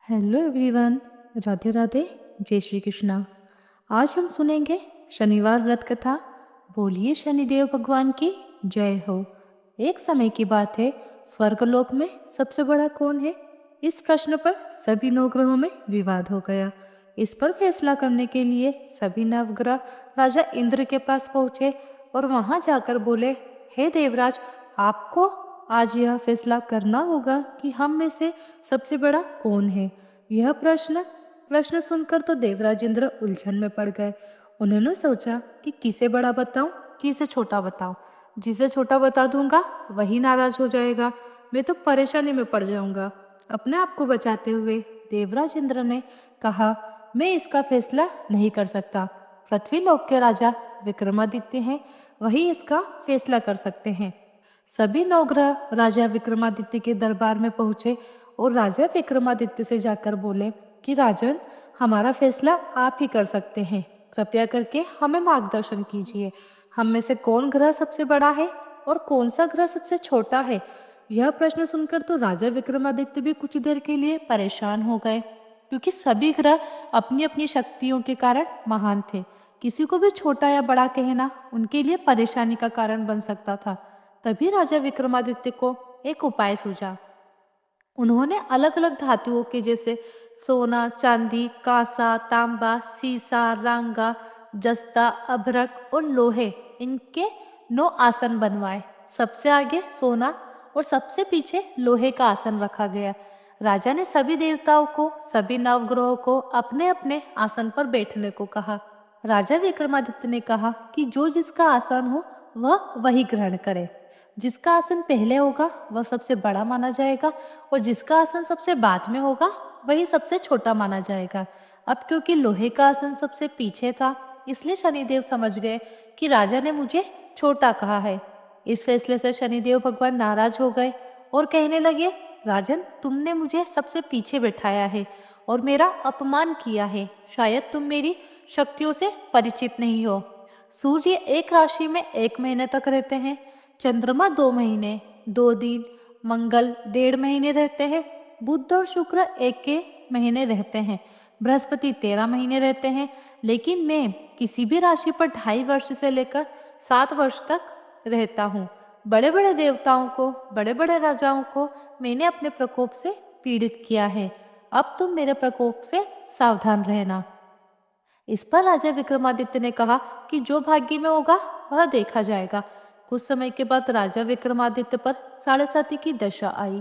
Hello everyone. Radhe Radhe. जय श्री कृष्णा। आज हम सुनेंगे शनिवार व्रत कथा। बोलिए शनिदेव भगवान की जय हो। एक समय की बात है, स्वर्गलोक में सबसे बड़ा कौन है? इस प्रश्न पर सभी नवग्रहों में विवाद हो गया। इस पर फैसला करने के लिए सभी नवग्रह राजा इंद्र के पास पहुंचे और वहां जाकर बोले, हे देवराज, आपको आज यह फैसला करना होगा कि हम में से सबसे बड़ा कौन है। यह प्रश्न सुनकर तो देवराज इंद्र उलझन में पड़ गए। उन्होंने सोचा कि किसे बड़ा बताऊं, किसे छोटा बताऊं। जिसे छोटा बता दूंगा वही नाराज हो जाएगा, मैं तो परेशानी में पड़ जाऊंगा। अपने आप को बचाते हुए देवराज इंद्र ने कहा, मैं इसका फैसला नहीं कर सकता। पृथ्वीलोक के राजा विक्रमादित्य हैं, वही इसका फैसला कर सकते हैं। सभी नवग्रह राजा विक्रमादित्य के दरबार में पहुंचे और राजा विक्रमादित्य से जाकर बोले कि राजन, हमारा फैसला आप ही कर सकते हैं। कृपया करके हमें मार्गदर्शन कीजिए। हम में से कौन ग्रह सबसे बड़ा है और कौन सा ग्रह सबसे छोटा है? यह प्रश्न सुनकर तो राजा विक्रमादित्य भी कुछ देर के लिए परेशान हो गए, क्योंकि सभी ग्रह अपनी अपनी शक्तियों के कारण महान थे। किसी को भी छोटा या बड़ा कहना उनके लिए परेशानी का कारण बन सकता था। तभी राजा विक्रमादित्य को एक उपाय सूझा। उन्होंने अलग अलग धातुओं के जैसे सोना, चांदी, कांसा, तांबा, सीसा, रांगा, जस्ता, अभ्रक और लोहे, इनके 9 आसन बनवाए। सबसे आगे सोना और सबसे पीछे लोहे का आसन रखा गया। राजा ने सभी देवताओं को, सभी नवग्रहों को अपने अपने आसन पर बैठने को कहा। राजा विक्रमादित्य ने कहा कि जो जिसका आसन हो वह वही ग्रहण करे। जिसका आसन पहले होगा वह सबसे बड़ा माना जाएगा और जिसका आसन सबसे बाद में होगा वही सबसे छोटा माना जाएगा। अब क्योंकि लोहे का आसन सबसे पीछे था, इसलिए शनिदेव समझ गए कि राजा ने मुझे छोटा कहा है। इस फैसले से शनिदेव भगवान नाराज हो गए और कहने लगे, राजन, तुमने मुझे सबसे पीछे बैठाया है और मेरा अपमान किया है। शायद तुम मेरी शक्तियों से परिचित नहीं हो। सूर्य एक राशि में 1 महीने तक रहते हैं, चंद्रमा 2 महीने 2 दिन, मंगल 1.5 महीने रहते हैं, बुध और शुक्र 1 महीने रहते हैं, बृहस्पति 13 महीने रहते हैं। लेकिन मैं किसी भी राशि पर 2.5 वर्ष से लेकर 7 वर्ष तक रहता हूँ। बड़े बड़े देवताओं को, बड़े बड़े राजाओं को मैंने अपने प्रकोप से पीड़ित किया है। अब तुम मेरे प्रकोप से सावधान रहना। इस पर राजा विक्रमादित्य ने कहा कि जो भाग्य में होगा वह देखा जाएगा। कुछ समय के बाद राजा विक्रमादित्य पर साढ़े की दशा आई,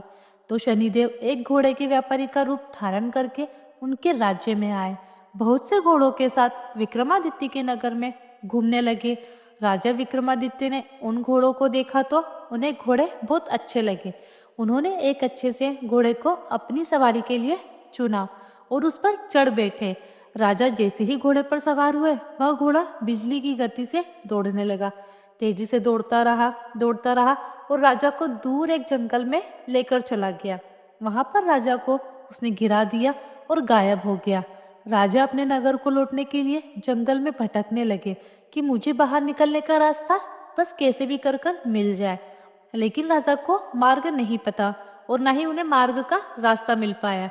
तो शनिदेव एक घोड़े के व्यापारी का रूप धारण करके उनके राज्य में आए। बहुत से घोड़ों के साथ विक्रमादित्य के नगर में घूमने लगे। राजा विक्रमादित्य ने उन घोड़ों को देखा तो उन्हें घोड़े बहुत अच्छे लगे। उन्होंने एक अच्छे से घोड़े को अपनी सवारी के लिए चुना और उस पर चढ़ बैठे। राजा जैसे ही घोड़े पर सवार हुए, वह घोड़ा बिजली की गति से दौड़ने लगा। तेजी से दौड़ता रहा और राजा को दूर एक जंगल में लेकर चला गया। वहां पर राजा को उसने गिरा दिया और गायब हो गया। राजा अपने नगर को लौटने के लिए जंगल में भटकने लगे कि मुझे बाहर निकलने का रास्ता बस कैसे भी कर कर मिल जाए। लेकिन राजा को मार्ग नहीं पता और न ही उन्हें मार्ग का रास्ता मिल पाया।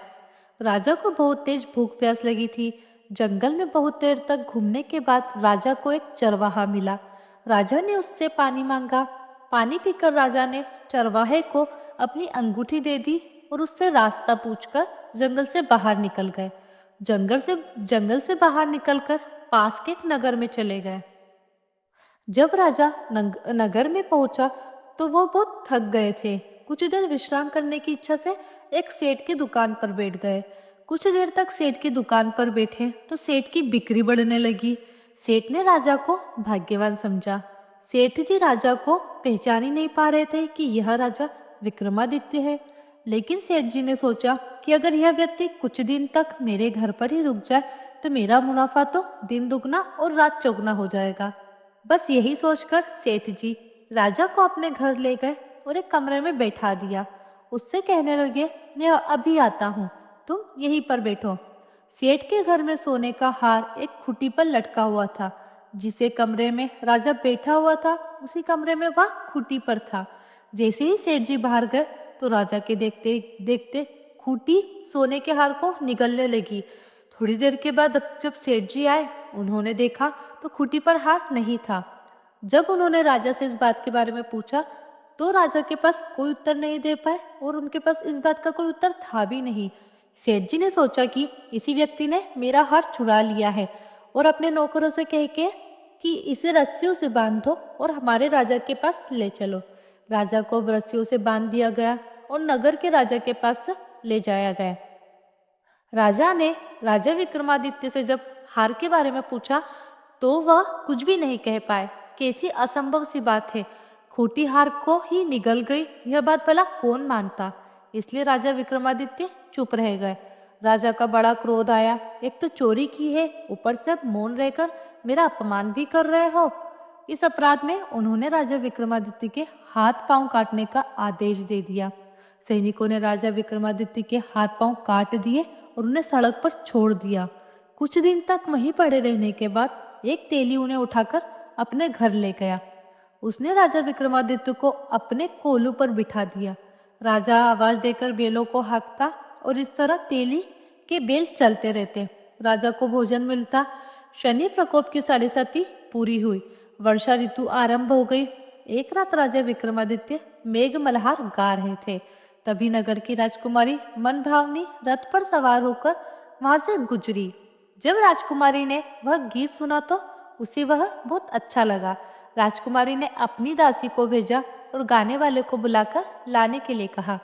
राजा को बहुत तेज भूख प्यास लगी थी। जंगल में बहुत देर तक घूमने के बाद राजा को एक चरवाहा मिला। राजा ने उससे पानी मांगा। पानी पीकर राजा ने चरवाहे को अपनी अंगूठी दे दी और उससे रास्ता पूछकर जंगल से बाहर निकल गए। जंगल से बाहर निकलकर पास के एक नगर में चले गए। जब राजा नगर में पहुंचा तो वह बहुत थक गए थे। कुछ देर विश्राम करने की इच्छा से एक सेठ की दुकान पर बैठ गए। कुछ देर तक सेठ की दुकान पर बैठे तो सेठ की बिक्री बढ़ने लगी। सेठ ने राजा को भाग्यवान समझा। सेठ जी राजा को पहचान ही नहीं पा रहे थे कि यह राजा विक्रमादित्य है। लेकिन सेठ जी ने सोचा कि अगर यह व्यक्ति कुछ दिन तक मेरे घर पर ही रुक जाए तो मेरा मुनाफा तो दिन दुगना और रात चौगुना हो जाएगा। बस यही सोचकर सेठ जी राजा को अपने घर ले गए और एक कमरे में बैठा दिया। उससे कहने लगे, मैं अभी आता हूँ, तुम यहीं पर बैठो। सेठ के घर में सोने का हार एक खूंटी पर लटका हुआ था। जिसे कमरे में राजा बैठा हुआ था उसी कमरे में वह खूंटी पर था। जैसे ही सेठ जी बाहर गए तो राजा के देखते देखते खूंटी सोने के हार को निगलने लगी। थोड़ी देर के बाद जब सेठ जी आए, उन्होंने देखा तो खूंटी पर हार नहीं था। जब उन्होंने राजा से इस बात के बारे में पूछा तो राजा के पास कोई उत्तर नहीं दे पाए और उनके पास इस बात का कोई उत्तर था भी नहीं। सेठ जी ने सोचा कि इसी व्यक्ति ने मेरा हार चुरा लिया है और अपने नौकरों से कह के कि इसे रस्सियों से बांध दो और हमारे राजा के पास ले चलो। राजा को रस्सियों से बांध दिया गया और नगर के राजा के पास ले जाया गया। राजा ने राजा विक्रमादित्य से जब हार के बारे में पूछा तो वह कुछ भी नहीं कह पाए। कैसी असंभव सी बात है, खोटी हार को ही निगल गई, यह बात भला कौन मानता। इसलिए राजा विक्रमादित्य चुप रह गए। राजा का बड़ा क्रोध आया, एक तो चोरी की है, ऊपर से अब मौन रहकर मेरा अपमान भी कर रहे हो। इस अपराध में उन्होंने राजा विक्रमादित्य के हाथ पांव काटने का आदेश दे दिया। सैनिकों ने राजा विक्रमादित्य के हाथ पांव काट दिए और उन्हें सड़क पर छोड़ दिया। कुछ दिन तक वहीं पड़े रहने के बाद एक तेली उन्हें उठाकर अपने घर ले गया। उसने राजा विक्रमादित्य को अपने कोलू पर बिठा दिया। राजा आवाज देकर बैलों को हाँकता और इस तरह तेली के बैल चलते रहते। राजा को भोजन मिलता। शनि प्रकोप की साढ़ेसाती पूरी हुई। वर्षा ऋतु आरंभ हो गई। एक रात राजा विक्रमादित्य मेघ मल्हार गा रहे थे। तभी नगर की राजकुमारी मनभावनी रथ पर सवार होकर वहां से गुजरी। जब राजकुमारी ने वह गीत सुना तो उसे वह बहुत अच्छा लगा। राजकुमारी ने अपनी दासी को भेजा और गाने वाले को बुलाकर लाने के लिए कहा।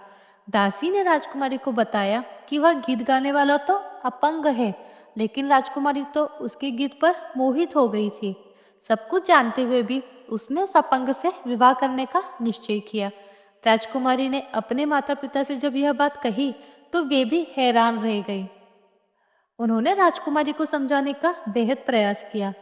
दासी ने राजकुमारी को बताया कि वह गीत गाने वाला तो अपंग है, लेकिन राजकुमारी तो उसके गीत पर मोहित हो गई थी। सब कुछ जानते हुए भी उसने उस अपंग से विवाह करने का निश्चय किया। राजकुमारी ने अपने माता पिता से जब यह बात कही तो वे भी हैरान रह गई। उन्होंने राजकुमारी को समझाने का बेहद प्रयास किया,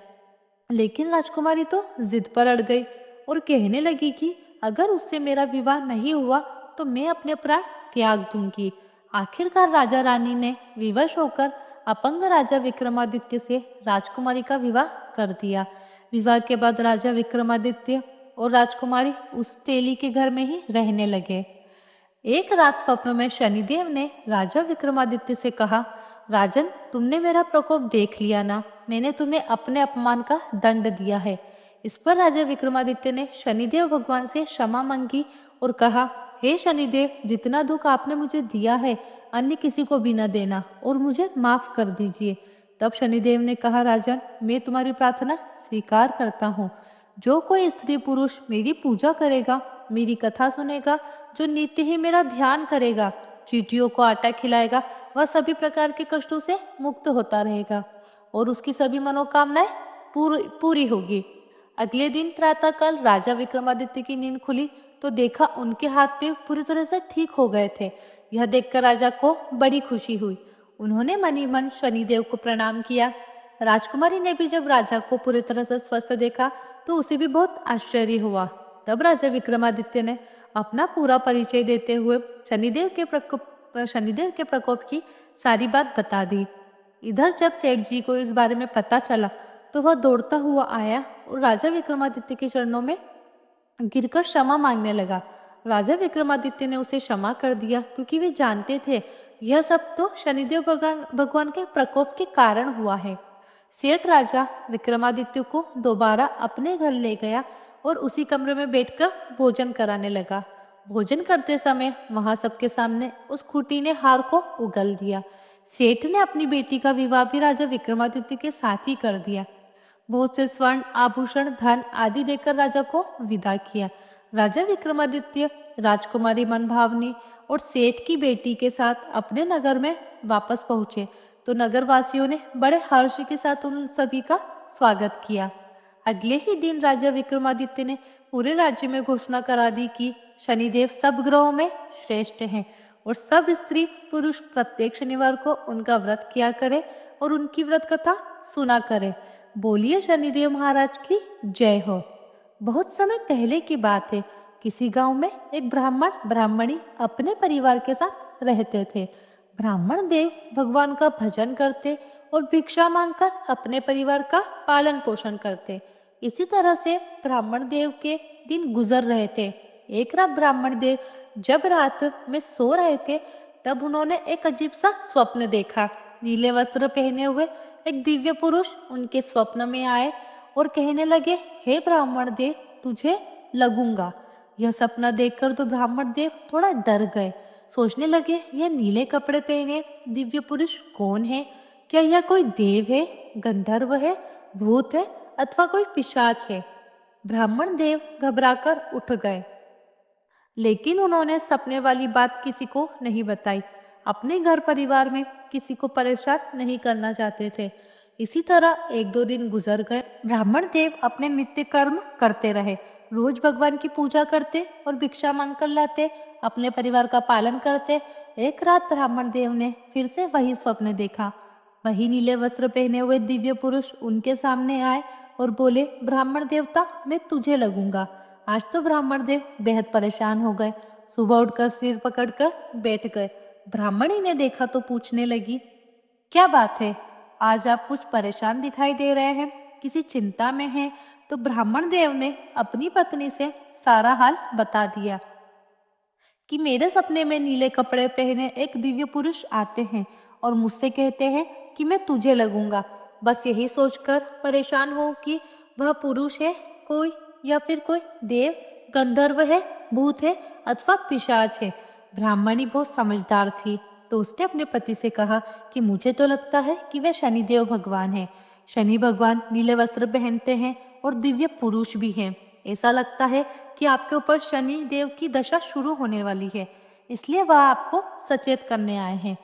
लेकिन राजकुमारी तो जिद पर अड़ गई और कहने लगी कि अगर उससे मेरा विवाह नहीं हुआ तो मैं अपने प्राण त्याग दूंगी। आखिरकार राजा रानी ने विवश होकर अपंग राजा विक्रमादित्य से राजकुमारी का विवाह कर दिया। विवाह के बाद राजा विक्रमादित्य और राजकुमारी उस तेली के घर में ही रहने लगे। एक रात स्वप्न में शनिदेव ने राजा विक्रमादित्य से कहा, राजन, तुमने मेरा प्रकोप देख लिया ना, मैंने तुम्हें अपने अपमान का दंड दिया है। इस पर राजा विक्रमादित्य ने शनिदेव भगवान से क्षमा मांगी और कहा, हे शनिदेव, जितना दुख आपने मुझे दिया है अन्य किसी को भी न देना और मुझे माफ कर दीजिए। तब शनिदेव ने कहा, राजन, मैं तुम्हारी प्रार्थना स्वीकार करता हूँ। जो कोई स्त्री पुरुष मेरी पूजा करेगा, मेरी कथा सुनेगा, जो नित्य ही मेरा ध्यान करेगा, चींटियों को आटा खिलाएगा, वह सभी प्रकार के कष्टों से मुक्त होता रहेगा और उसकी सभी मनोकामनाएं पूरी होगी। अगले दिन प्रातःकाल राजा विक्रमादित्य की नींद खुली तो देखा उनके हाथ पैर पूरी तरह से ठीक हो गए थे। यह देखकर राजा को बड़ी खुशी हुई। उन्होंने मन ही मन शनिदेव को प्रणाम किया। राजकुमारी ने भी जब राजा को पूरी तरह से स्वस्थ देखा तो उसे भी बहुत आश्चर्य हुआ। तब राजा विक्रमादित्य ने अपना पूरा परिचय देते हुए शनिदेव के प्रकोप की सारी बात बता दी। इधर जब सेठ जी को इस बारे में पता चला तो वह दौड़ता हुआ आया और राजा विक्रमादित्य के चरणों में गिरकर क्षमा मांगने लगा। राजा विक्रमादित्य ने उसे क्षमा कर दिया क्योंकि वे जानते थे यह सब तो शनिदेव भगवान के प्रकोप के कारण हुआ है। सेठ राजा विक्रमादित्य को दोबारा अपने घर ले गया और उसी कमरे में बैठकर भोजन कराने लगा। भोजन करते समय वहां सबके सामने उस खूंटी ने हार को उगल दिया। सेठ ने अपनी बेटी का विवाह भी राजा विक्रमादित्य के साथ ही कर दिया। बहुत से स्वर्ण आभूषण धन आदि देकर राजा को विदा किया। राजा विक्रमादित्य राजकुमारी मनभावनी और सेठ की बेटी के साथ अपने नगर में वापस पहुंचे तो नगरवासियों ने बड़े हर्ष के साथ उन सभी का स्वागत किया। अगले ही दिन राजा विक्रमादित्य ने पूरे राज्य में घोषणा करा दी कि शनिदेव सब ग्रहों में श्रेष्ठ हैं और सब स्त्री पुरुष प्रत्येक शनिवार को उनका व्रत किया करे और उनकी व्रत कथा सुना करे। बोलिए शनिदेव महाराज की जय हो। बहुत समय पहले की बात है। किसी गांव में एक ब्राह्मण ब्राह्मणी अपने परिवार के साथ रहते थे। ब्राह्मण देव भगवान का भजन करते और भिक्षा मांगकर अपने परिवार का पालन पोषण करते। इसी तरह से ब्राह्मण देव के दिन गुजर रहे थे। एक रात ब्राह्मण देव जब रात में सो रहे थे तब उन्होंने एक अजीब सा स्वप्न देखा। नीले वस्त्र पहने हुए एक दिव्य पुरुष उनके स्वप्न में आए और कहने लगे, हे ब्राह्मण देव, तुझे लगूंगा। यह सपना देखकर तो ब्राह्मण देव थोड़ा डर गए। सोचने लगे, यह नीले कपड़े पहने दिव्य पुरुष कौन है? क्या यह कोई देव है, गंधर्व है, भूत है अथवा कोई पिशाच है? ब्राह्मण देव घबराकर उठ गए, लेकिन उन्होंने सपने वाली बात किसी को नहीं बताई। अपने घर परिवार में किसी को परेशान नहीं करना चाहते थे। इसी तरह एक दो दिन गुजर गए। ब्राह्मण देव अपने नित्य कर्म करते रहे। रोज भगवान की पूजा करते और भिक्षा मांग कर लाते, अपने परिवार का पालन करते। एक रात ब्राह्मण देव ने फिर से वही स्वप्न देखा। वही नीले वस्त्र पहने हुए दिव्य पुरुष उनके सामने आए और बोले, ब्राह्मण देवता, मैं तुझे लगूंगा। आज तो ब्राह्मण देव बेहद परेशान हो गए। सुबह उठकर सिर पकड़कर बैठ गए। ब्राह्मणी ने देखा तो पूछने लगी, क्या बात है, आज आप कुछ परेशान दिखाई दे रहे हैं, किसी चिंता में हैं? तो ब्राह्मण देव ने अपनी पत्नी से सारा हाल बता दिया कि मेरे सपने में नीले कपड़े पहने एक दिव्य पुरुष आते हैं और मुझसे कहते हैं कि मैं तुझे लगूंगा। बस यही सोचकर परेशान हो कि वह पुरुष है कोई, या फिर कोई देव, गंधर्व है, भूत है अथवा पिशाच है। ब्राह्मणी बहुत समझदार थी, तो उसने अपने पति से कहा कि मुझे तो लगता है कि वे शनिदेव भगवान हैं। शनि भगवान नीले वस्त्र पहनते हैं और दिव्य पुरुष भी हैं। ऐसा लगता है कि आपके ऊपर शनि देव की दशा शुरू होने वाली है, इसलिए वह आपको सचेत करने आए हैं।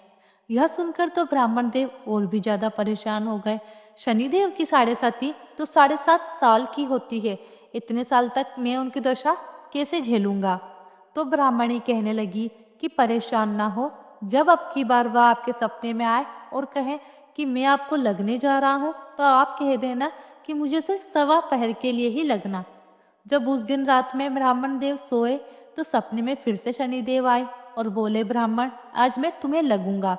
यह सुनकर तो ब्राह्मण देव और भी ज्यादा परेशान हो गए। शनिदेव की 7.5 तो 7.5 साल की होती है। इतने साल तक मैं उनकी दशा कैसे झेलूंगा? तो ब्राह्मणी कहने लगी कि परेशान ना हो, जब अब की बार वह आपके सपने में आए और कहे कि मैं आपको लगने जा रहा हूँ, तो आप कह देना कि मुझे सिर्फ 1.15 के लिए ही लगना। जब उस दिन रात में ब्राह्मण देव सोए तो सपने में फिर से शनिदेव आए और बोले, ब्राह्मण, आज मैं तुम्हें लगूंगा।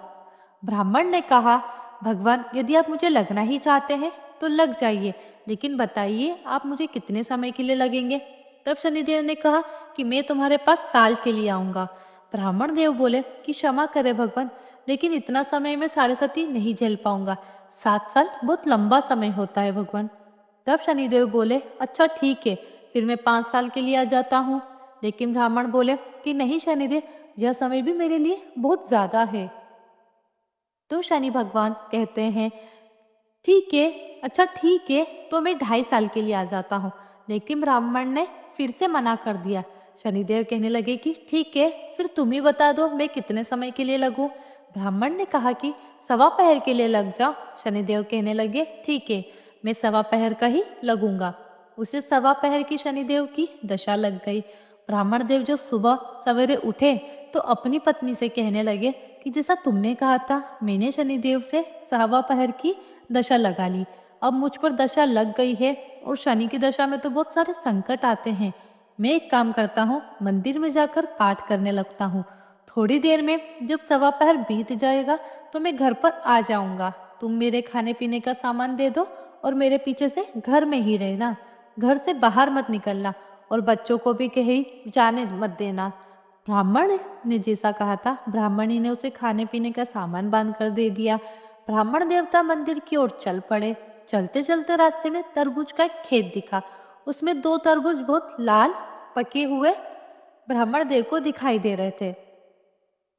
ब्राह्मण ने कहा, भगवान, यदि आप मुझे लगना ही चाहते हैं तो लग जाइए, लेकिन बताइए आप मुझे कितने समय के लिए लगेंगे? तब शनिदेव ने कहा कि मैं तुम्हारे पास साल के लिए आऊंगा। ब्राह्मण देव बोले कि क्षमा करे भगवान, लेकिन इतना समय मैं 7.5 नहीं झेल पाऊंगा। 7 साल बहुत लंबा समय होता है भगवान। तब शनिदेव बोले, अच्छा ठीक है, फिर मैं 5 साल के लिए आ जाता हूँ। लेकिन ब्राह्मण बोले कि नहीं शनिदेव, यह समय भी मेरे लिए बहुत ज्यादा है। तो शनि भगवान कहते हैं, ठीक है, अच्छा ठीक है, तो मैं 2.5 साल के लिए आ जाता हूँ। लेकिन ब्राह्मण ने फिर से मना कर दिया। शनिदेव कहने लगे कि ठीक है, फिर तुम ही बता दो मैं कितने समय के लिए लगूं। ब्राह्मण ने कहा कि 1.15 के लिए लग जाओ। शनिदेव कहने लगे, ठीक है, मैं 1.15 का ही लगूंगा। उसे 1.15 की शनिदेव की दशा लग गई। ब्राह्मण देव जो सुबह सवेरे उठे तो अपनी पत्नी से कहने लगे कि जैसा तुमने कहा था, मैंने शनिदेव से 1.15 की दशा लगा ली। अब मुझ पर दशा लग गई है और शनि की दशा में तो बहुत सारे संकट आते हैं। मैं एक काम करता हूँ, मंदिर में जाकर पाठ करने लगता हूँ। थोड़ी देर में जब 1.15 बीत जाएगा तो मैं घर पर आ जाऊंगा। तुम मेरे खाने पीने का सामान दे दो और मेरे पीछे से घर में ही रहना। घर से बाहर मत निकलना और बच्चों को भी कहीं जाने मत देना। ब्राह्मण ने जैसा कहा था, ब्राह्मणी ने उसे खाने पीने का सामान बांध कर दे दिया। ब्राह्मण देवता मंदिर की ओर चल पड़े। चलते चलते रास्ते में तरबूज का एक खेत दिखा। उसमें 2 तरबूज बहुत लाल पके हुए ब्राह्मण देव को दिखाई दे रहे थे।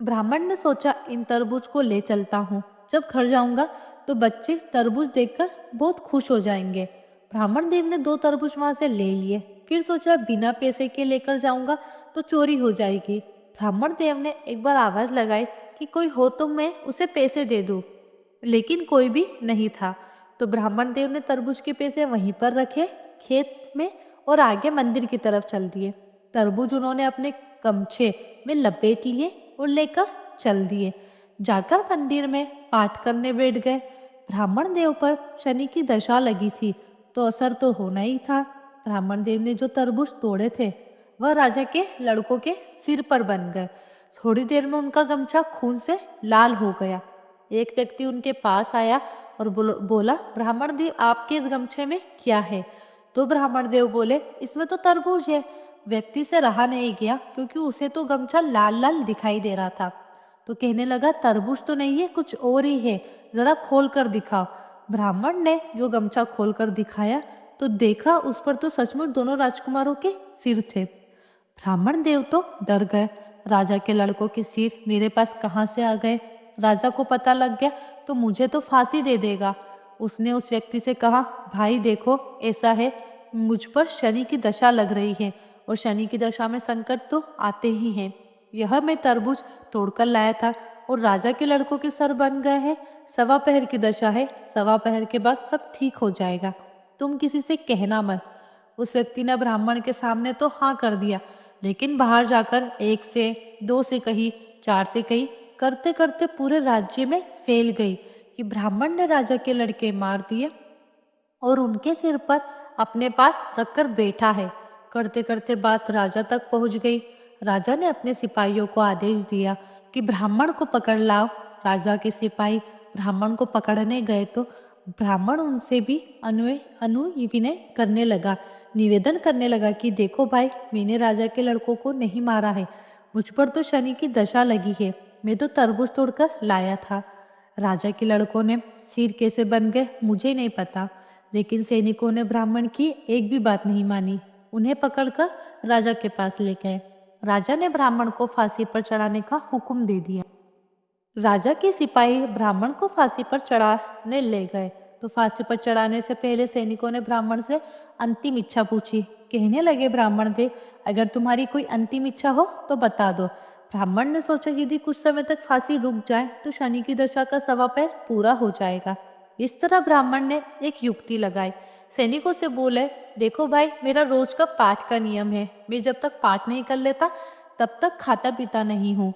ब्राह्मण ने सोचा, इन तरबूज को ले चलता हूँ, जब घर जाऊंगा तो बच्चे तरबूज देखकर बहुत खुश हो जाएंगे। ब्राह्मण देव ने 2 तरबूज वहां से ले लिए। फिर सोचा, बिना पैसे के लेकर जाऊंगा तो चोरी हो जाएगी। ब्राह्मण देव ने एक बार आवाज लगाई कि कोई हो तो मैं उसे पैसे दे दूं, लेकिन कोई भी नहीं था। तो ब्राह्मण देव ने तरबूज के पैसे वहीं पर रखे खेत में और आगे मंदिर की तरफ चल दिए। तरबूज उन्होंने अपने गमछे में लपेट लिए और लेकर चल दिए। जाकर मंदिर में पाठ करने बैठ गए। ब्राह्मण देव पर शनि की दशा लगी थी, तो असर तो होना ही था। ब्राह्मण देव ने जो तरबूज तोड़े थे वह राजा के लड़कों के सिर पर बन गए। थोड़ी देर में उनका गमछा खून से लाल हो गया। एक व्यक्ति उनके पास आया और बोला, ब्राह्मण देव, आपके इस गमछे में क्या है? तो ब्राह्मण देव बोले, इसमें तो तरबूज है। व्यक्ति से रहा नहीं गया, क्योंकि उसे तो गमछा लाल लाल दिखाई दे रहा था। तो कहने लगा तरबूज तो नहीं है, कुछ और ही है, जरा खोल कर दिखाओ। ब्राह्मण ने जो गमछा खोल कर दिखाया तो देखा उस पर तो सचमुच दोनों राजकुमारों के सिर थे। ब्राह्मण देव तो डर गए। राजा के लड़कों के सिर मेरे पास कहाँ से आ गए? राजा को पता लग गया तो मुझे तो फांसी दे देगा। उसने उस व्यक्ति से कहा, भाई देखो ऐसा है, मुझ पर शनि की दशा लग रही है और शनि की दशा में संकट तो आते ही हैं। यह मैं तरबूज तोड़कर लाया था और राजा के लड़कों के सर बन गए हैं। 1.15 की दशा है, 1.15 के बाद सब ठीक हो जाएगा, तुम किसी से कहना मत। उस व्यक्ति ने ब्राह्मण के सामने तो हाँ कर दिया, लेकिन बाहर जाकर 1 से 2 से कही, 4 से कही, करते करते पूरे राज्य में फैल गई कि ब्राह्मण ने राजा के लड़के मार दिए और उनके सिर पर अपने पास रखकर बैठा है। करते करते बात राजा तक पहुंच गई। राजा ने अपने सिपाहियों को आदेश दिया कि ब्राह्मण को पकड़ लाओ। राजा के सिपाही ब्राह्मण को पकड़ने गए तो ब्राह्मण उनसे भी अनुविनय करने लगा, निवेदन करने लगा कि देखो भाई, मैंने राजा के लड़कों को नहीं मारा है, मुझ पर तो शनि की दशा लगी है, मैं तो तरबूज तोड़कर लाया था। राजा के लड़कों ने सिर कैसे बन गए मुझे नहीं पता, लेकिन सैनिकों ने ब्राह्मण की एक भी बात नहीं मानी। उन्हें पकड़कर राजा के पास ले गए। राजा ने ब्राह्मण को फांसी पर चढ़ाने का हुक्म दे दिया। राजा के सिपाही ब्राह्मण को फांसी पर चढ़ाने ले गए तो फांसी पर चढ़ाने से पहले सैनिकों ने ब्राह्मण से अंतिम इच्छा पूछी। कहने लगे, ब्राह्मण देव, अगर तुम्हारी कोई अंतिम इच्छा हो तो बता दो। ब्राह्मण ने सोचा, यदि कुछ समय तक फांसी रुक जाए तो शनि की दशा का 1.25 पूरा हो जाएगा। इस तरह ब्राह्मण ने एक युक्ति लगाई। सैनिकों से बोले, देखो भाई, मेरा रोज का पाठ का नियम है, मैं जब तक पाठ नहीं कर लेता तब तक खाता पीता नहीं हूँ।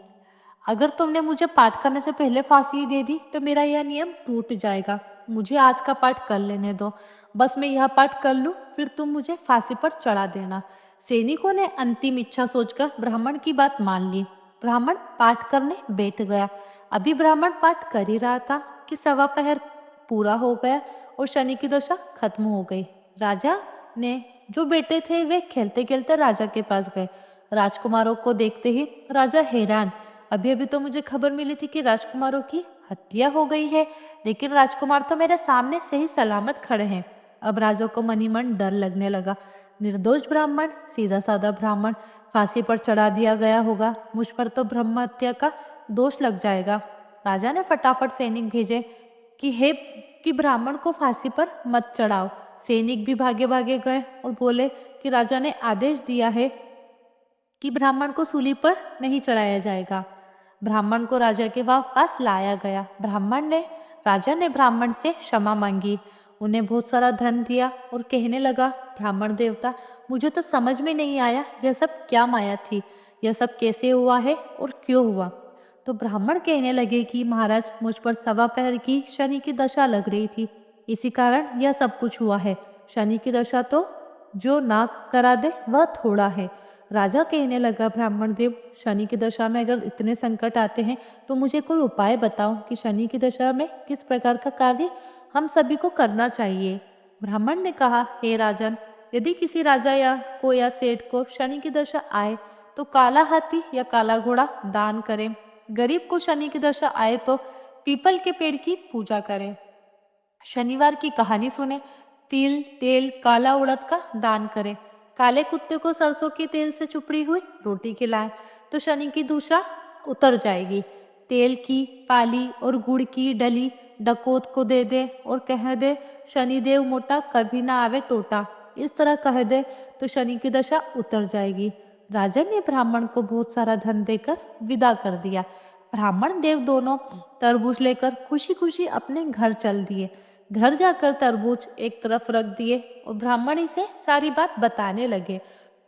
अगर तुमने मुझे पाठ करने से पहले फांसी दे दी तो मेरा यह नियम टूट जाएगा। मुझे आज का पाठ कर लेने दो, बस मैं यह पाठ कर लूं, फिर तुम मुझे फांसी पर चढ़ा देना। सैनिकों ने अंतिम इच्छा सोचकर ब्राह्मण की बात मान ली। ब्राह्मण पाठ करने बैठ गया। अभी ब्राह्मण पाठ कर ही रहा था कि 1.15 पूरा हो गया और शनि की दशा खत्म हो गई। राजा ने जो बेटे थे वे खेलते खेलते राजा के पास गए। राजकुमारों को देखते ही राजा हैरान। अभी अभी तो मुझे खबर मिली थी कि राजकुमारों की हत्या हो गई है, लेकिन राजकुमार तो मेरे सामने सही सलामत खड़े हैं। अब राजा को मन ही मन डर लगने लगा। निर्दोष ब्राह्मण, सीधा साधा ब्राह्मण फांसी पर चढ़ा दिया गया होगा, मुझ पर तो ब्रह्म हत्या का दोष लग जाएगा। राजा ने फटाफट सैनिक भेजे कि ब्राह्मण को फांसी पर मत चढ़ाओ। सैनिक भी भागे भागे गए और बोले कि राजा ने आदेश दिया है कि ब्राह्मण को सूली पर नहीं चढ़ाया जाएगा। ब्राह्मण को राजा के पास लाया गया। राजा ने ब्राह्मण से क्षमा मांगी, उन्हें बहुत सारा धन दिया और कहने लगा, ब्राह्मण देवता, मुझे तो समझ में नहीं आया यह सब क्या माया थी, यह सब कैसे हुआ है और क्यों हुआ। तो ब्राह्मण कहने लगे कि महाराज, मुझ पर 1.25 की शनि की दशा लग रही थी, इसी कारण यह सब कुछ हुआ है। शनि की दशा तो जो नाक करा दे वह थोड़ा है। राजा कहने लगा, ब्राह्मण देव, शनि की दशा में अगर इतने संकट आते हैं तो मुझे कोई उपाय बताओ कि शनि की दशा में किस प्रकार का कार्य हम सभी को करना चाहिए। ब्राह्मण ने कहा, हे राजन, यदि किसी राजा या सेठ को शनि की दशा आए तो काला हाथी या काला घोड़ा दान करें। गरीब को शनि की दशा आए तो पीपल के पेड़ की पूजा करें। शनिवार की कहानी सुने, तिल, तेल, काला उड़द का दान करें। काले कुत्ते को सरसों के तेल से चुपड़ी हुई रोटी खिलाएं तो शनि की दशा उतर जाएगी। तेल की पाली और गुड़ की डली डकोत को दे दे और कह दे, शनिदेव मोटा कभी ना आवे टोटा। इस तरह कह दे तो शनि की दशा उतर जाएगी। राजा ने ब्राह्मण को बहुत सारा धन देकर विदा कर दिया। ब्राह्मण देव दोनों तरबूज लेकर खुशी खुशी अपने घर चल दिए। घर जाकर तरबूज एक तरफ रख दिए और ब्राह्मणी से सारी बात बताने लगे।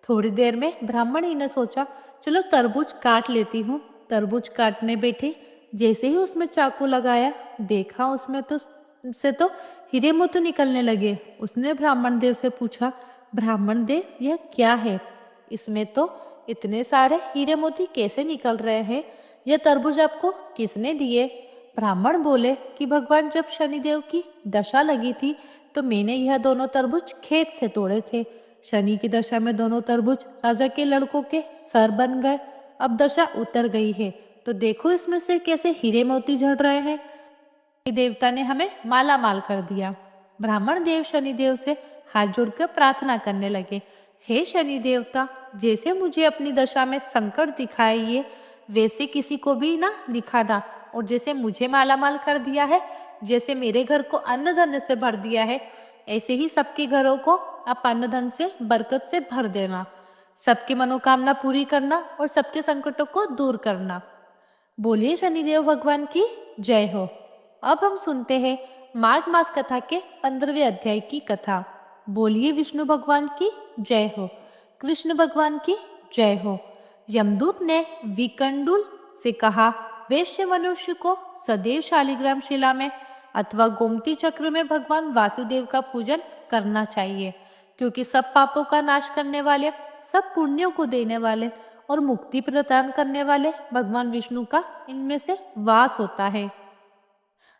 थोड़ी देर में ब्राह्मणी ने सोचा, चलो तरबूज काट लेती हूँ। तरबूज काटने बैठी, जैसे ही उसमें चाकू लगाया, देखा उसमें तो हीरे मोती निकलने लगे। उसने ब्राह्मण देव से पूछा, ब्राह्मण देव, यह क्या है? इसमें तो इतने सारे हीरे मोती कैसे निकल रहे हैं? यह तरबूज आपको किसने दिए? ब्राह्मण बोले कि भगवान, जब शनिदेव की दशा लगी थी तो मैंने यह दोनों तरबूज खेत से तोड़े थे। शनि की दशा में दोनों तरबूज राजा के लड़कों के सर बन गए। अब दशा उतर गई है तो देखो इसमें से कैसे हीरे मोती झड़ रहे हैं। देवता ने हमें माला माल कर दिया। ब्राह्मण देव शनिदेव से हाथ जोड़कर प्रार्थना करने लगे, हे शनि देवता, जैसे मुझे अपनी दशा में संकट दिखाइए वैसे किसी को भी ना दिखाना, और जैसे मुझे माला माल कर दिया है, जैसे मेरे घर को अन्न धन से भर दिया है, ऐसे ही सबके घरों को आप अन्न धन से बरकत से भर देना। सबकी मनोकामना पूरी करना और सबके संकटों को दूर करना। बोलिए शनिदेव भगवान की जय हो। अब हम सुनते हैं माघ मास कथा के 15वें अध्याय की कथा। बोलिए विष्णु भगवान की जय हो, कृष्ण भगवान की जय हो। यमदूत ने विकंडुल से कहा, वैश्य मनुष्य को सदैव शालिग्राम शिला में अथवा गोमती चक्र में भगवान वासुदेव का पूजन करना चाहिए, क्योंकि सब पापों का नाश करने वाले, सब पुण्यों को देने वाले और मुक्ति प्रदान करने वाले भगवान विष्णु का इनमें से वास होता है।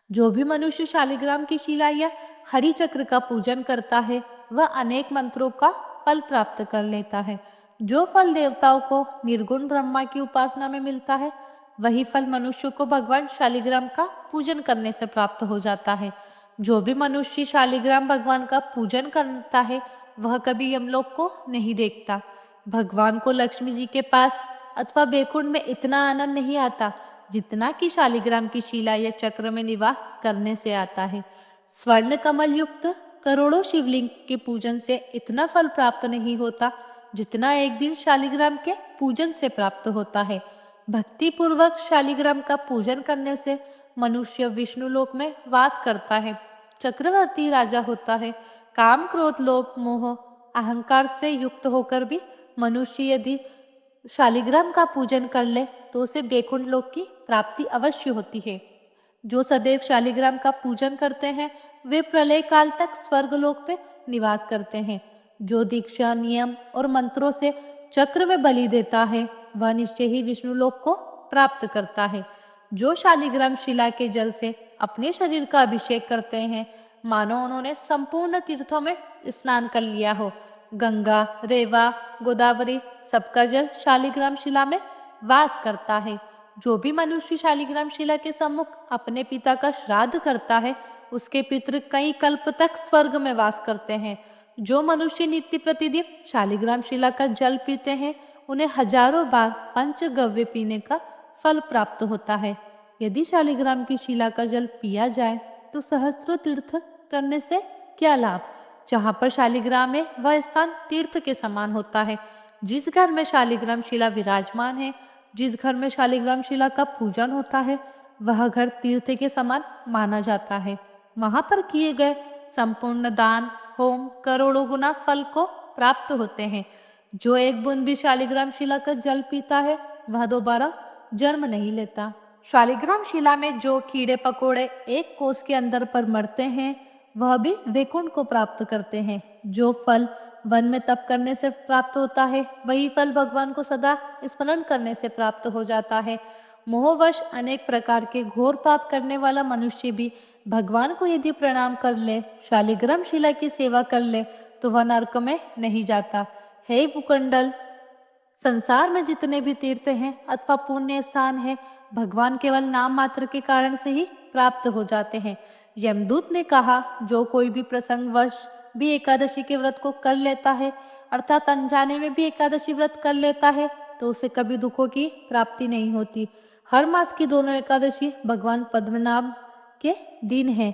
जो भी मनुष्य शालिग्राम की शिला या हरि चक्र का पूजन करता है वह अनेक मंत्रों का फल प्राप्त कर लेता है। जो फल देवताओं को निर्गुण ब्रह्मा की उपासना में मिलता है, वही फल मनुष्य को भगवान शालिग्राम का पूजन करने से प्राप्त हो जाता है। जो भी मनुष्य शालिग्राम भगवान का पूजन करता है वह कभी यमलोक को नहीं देखता। भगवान को लक्ष्मी जी के पास अथवा बैकुंठ में इतना आनंद नहीं आता जितना कि शालिग्राम की शिला या चक्र में निवास करने से आता है। स्वर्ण कमल युक्त करोड़ों शिवलिंग के पूजन से इतना फल प्राप्त नहीं होता जितना एक दिन शालिग्राम के पूजन से प्राप्त होता है। भक्ति पूर्वक शालिग्राम का पूजन करने से मनुष्य विष्णु लोक में वास करता है, चक्रवर्ती राजा होता है। काम क्रोध लोभ मोह अहंकार से युक्त होकर भी मनुष्य यदि शालिग्राम का पूजन कर ले तो उसे बैकुंठ लोक की प्राप्ति अवश्य होती है। जो सदैव शालिग्राम का पूजन करते हैं वे प्रलय काल तक स्वर्गलोक पे निवास करते हैं। जो दीक्षा नियम और मंत्रों से चक्र में बलि देता है वह निश्चय ही विष्णु लोक को प्राप्त करता है। जो शालिग्राम शिला के जल से अपने शरीर का अभिषेक करते हैं मानो उन्होंने संपूर्ण तीर्थों में स्नान कर लिया हो। गंगा, रेवा, गोदावरी सबका जल शालिग्राम शिला में वास करता है। जो भी मनुष्य शालिग्राम शिला के सम्मुख अपने पिता का श्राद्ध करता है उसके पितृ कई कल्प तक स्वर्ग में वास करते हैं। जो मनुष्य नित्य प्रतिदिन शालिग्राम शिला का जल पीते हैं उन्हें हजारों बार पंचगव्य पीने का फल प्राप्त होता है। यदि शालिग्राम की शिला का जल पिया जाए तो सहस्त्रों तीर्थ करने से क्या लाभ। जहाँ पर शालिग्राम है वह स्थान तीर्थ के समान होता है। जिस घर में शालिग्राम शिला विराजमान है, जिस घर में शालिग्राम शिला का पूजन होता है वह घर तीर्थ के समान माना जाता है। वहां पर किए गए संपूर्ण दान होम करोड़ों गुना फल को प्राप्त होते हैं। जो एक बूंद भी शालिग्राम शिला का जल पीता है वह दोबारा जन्म नहीं लेता। शालिग्राम शिला में जो कीड़े पकोड़े एक कोस के अंदर पर मरते हैं वह भी वैकुंठ को प्राप्त करते हैं। जो फल वन में तप करने से प्राप्त होता है वही फल भगवान को सदा स्मरण करने से प्राप्त हो जाता है। मोहवश अनेक प्रकार के घोर पाप करने वाला मनुष्य भी भगवान को यदि प्रणाम कर ले, शालिग्राम शिला की सेवा कर ले तो वह नरक में नहीं जाता। हे भूकंडल, संसार में जितने भी तीर्थ हैं अथवा पुण्य स्थान है भगवान केवल नाम मात्र के कारण से ही प्राप्त हो जाते हैं। यमदूत ने कहा, जो कोई भी प्रसंगवश भी एकादशी के व्रत को कर लेता है अर्थात अनजाने में भी एकादशी व्रत कर लेता है तो उसे कभी दुखों की प्राप्ति नहीं होती। हर मास की दोनों एकादशी भगवान पद्मनाभ के दिन है।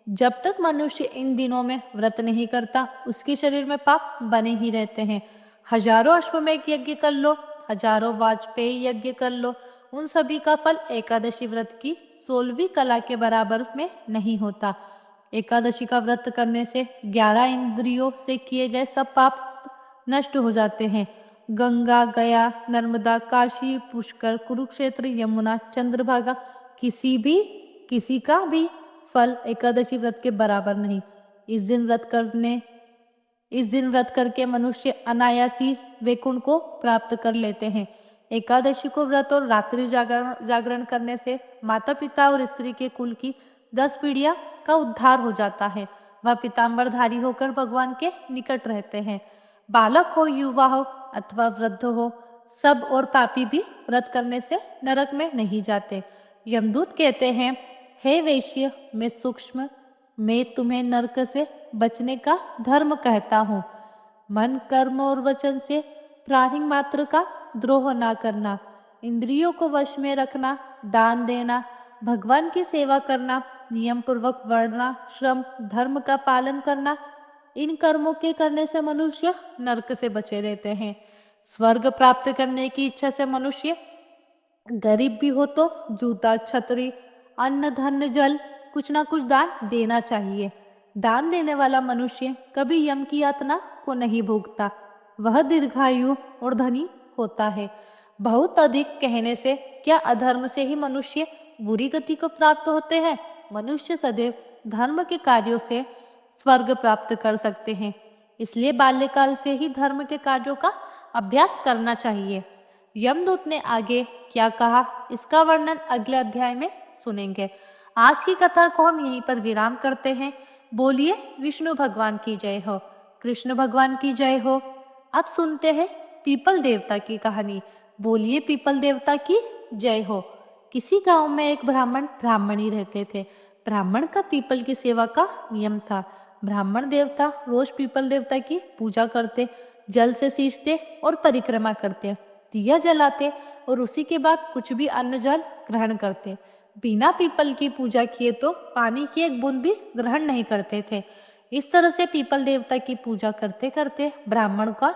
जब तक मनुष्य इन दिनों में व्रत नहीं करता उसके शरीर में पाप बने ही रहते हैं। हजारों अश्वमेध यज्ञ कर लो, हजारों वाजपेयी यज्ञ कर लो, उन सभी का फल एकादशी व्रत की 16वीं कला के बराबर में नहीं होता। एकादशी का व्रत करने से 11 इंद्रियों से किए गए सब पाप नष्ट हो जाते हैं। गंगा, गया, नर्मदा, काशी, पुष्कर, कुरुक्षेत्र, यमुना, चंद्रभागा किसी का भी फल एकादशी व्रत के बराबर नहीं। इस दिन व्रत करके मनुष्य अनायासी वैकुंठ को प्राप्त कर लेते हैं। एकादशी को व्रत और रात्रि जागरण करने से माता पिता और स्त्री के कुल की 10 पीढ़ियां का उद्धार हो जाता है। वह पीताम्बरधारी होकर भगवान के निकट रहते हैं। बालक हो, युवा हो अथवा वृद्ध हो, सब और पापी भी व्रत करने से नरक में नहीं जाते। यमदूत कहते हैं, हे वेश्य, मैं सूक्ष्म, मैं तुम्हें नरक से बचने का धर्म कहता हूँ। मन, कर्म और वचन से प्राणी मात्र का द्रोह ना करना, इंद्रियों को वश में रखना, दान देना, भगवान की सेवा करना, नियम पूर्वक वर्णा श्रम धर्म का पालन करना, इन कर्मों के करने से मनुष्य नरक से बचे रहते हैं। स्वर्ग प्राप्त करने की इच्छा से मनुष्य गरीब भी हो तो जूता, छतरी, अन्न, धन, जल, कुछ ना कुछ दान देना चाहिए। दान देने वाला मनुष्य कभी यम की यातना को नहीं भोगता, वह दीर्घायु और धनी होता है। बहुत अधिक कहने से क्या अधर्म से ही मनुष्य बुरी गति को प्राप्त होते हैं? मनुष्य सदैव धर्म के कार्यों से स्वर्ग प्राप्त कर सकते हैं। इसलिए बाल्यकाल से ही धर्म के कार्यों का अभ्यास करना चाहिए। यमदूत ने आगे क्या कहा, इसका वर्णन अगले अध्याय में सुनेंगे। आज की कथा को हम यहीं पर विराम करते हैं। बोलिए विष्णु भगवान की जय हो, कृष्ण भगवान की जय हो। अब सुनते हैं पीपल देवता की कहानी। बोलिए पीपल देवता की जय हो। किसी गांव में एक ब्राह्मण ब्राह्मणी रहते थे। ब्राह्मण का पीपल की सेवा का नियम था। ब्राह्मण देवता रोज पीपल देवता की पूजा करते, जल से सींचते और परिक्रमा करते, दिया जलाते और उसी के बाद कुछ भी अन्न जल ग्रहण करते। बिना पीपल की पूजा किए तो पानी की एक बूंद भी ग्रहण नहीं करते थे। इस तरह से पीपल देवता की पूजा करते करते ब्राह्मण का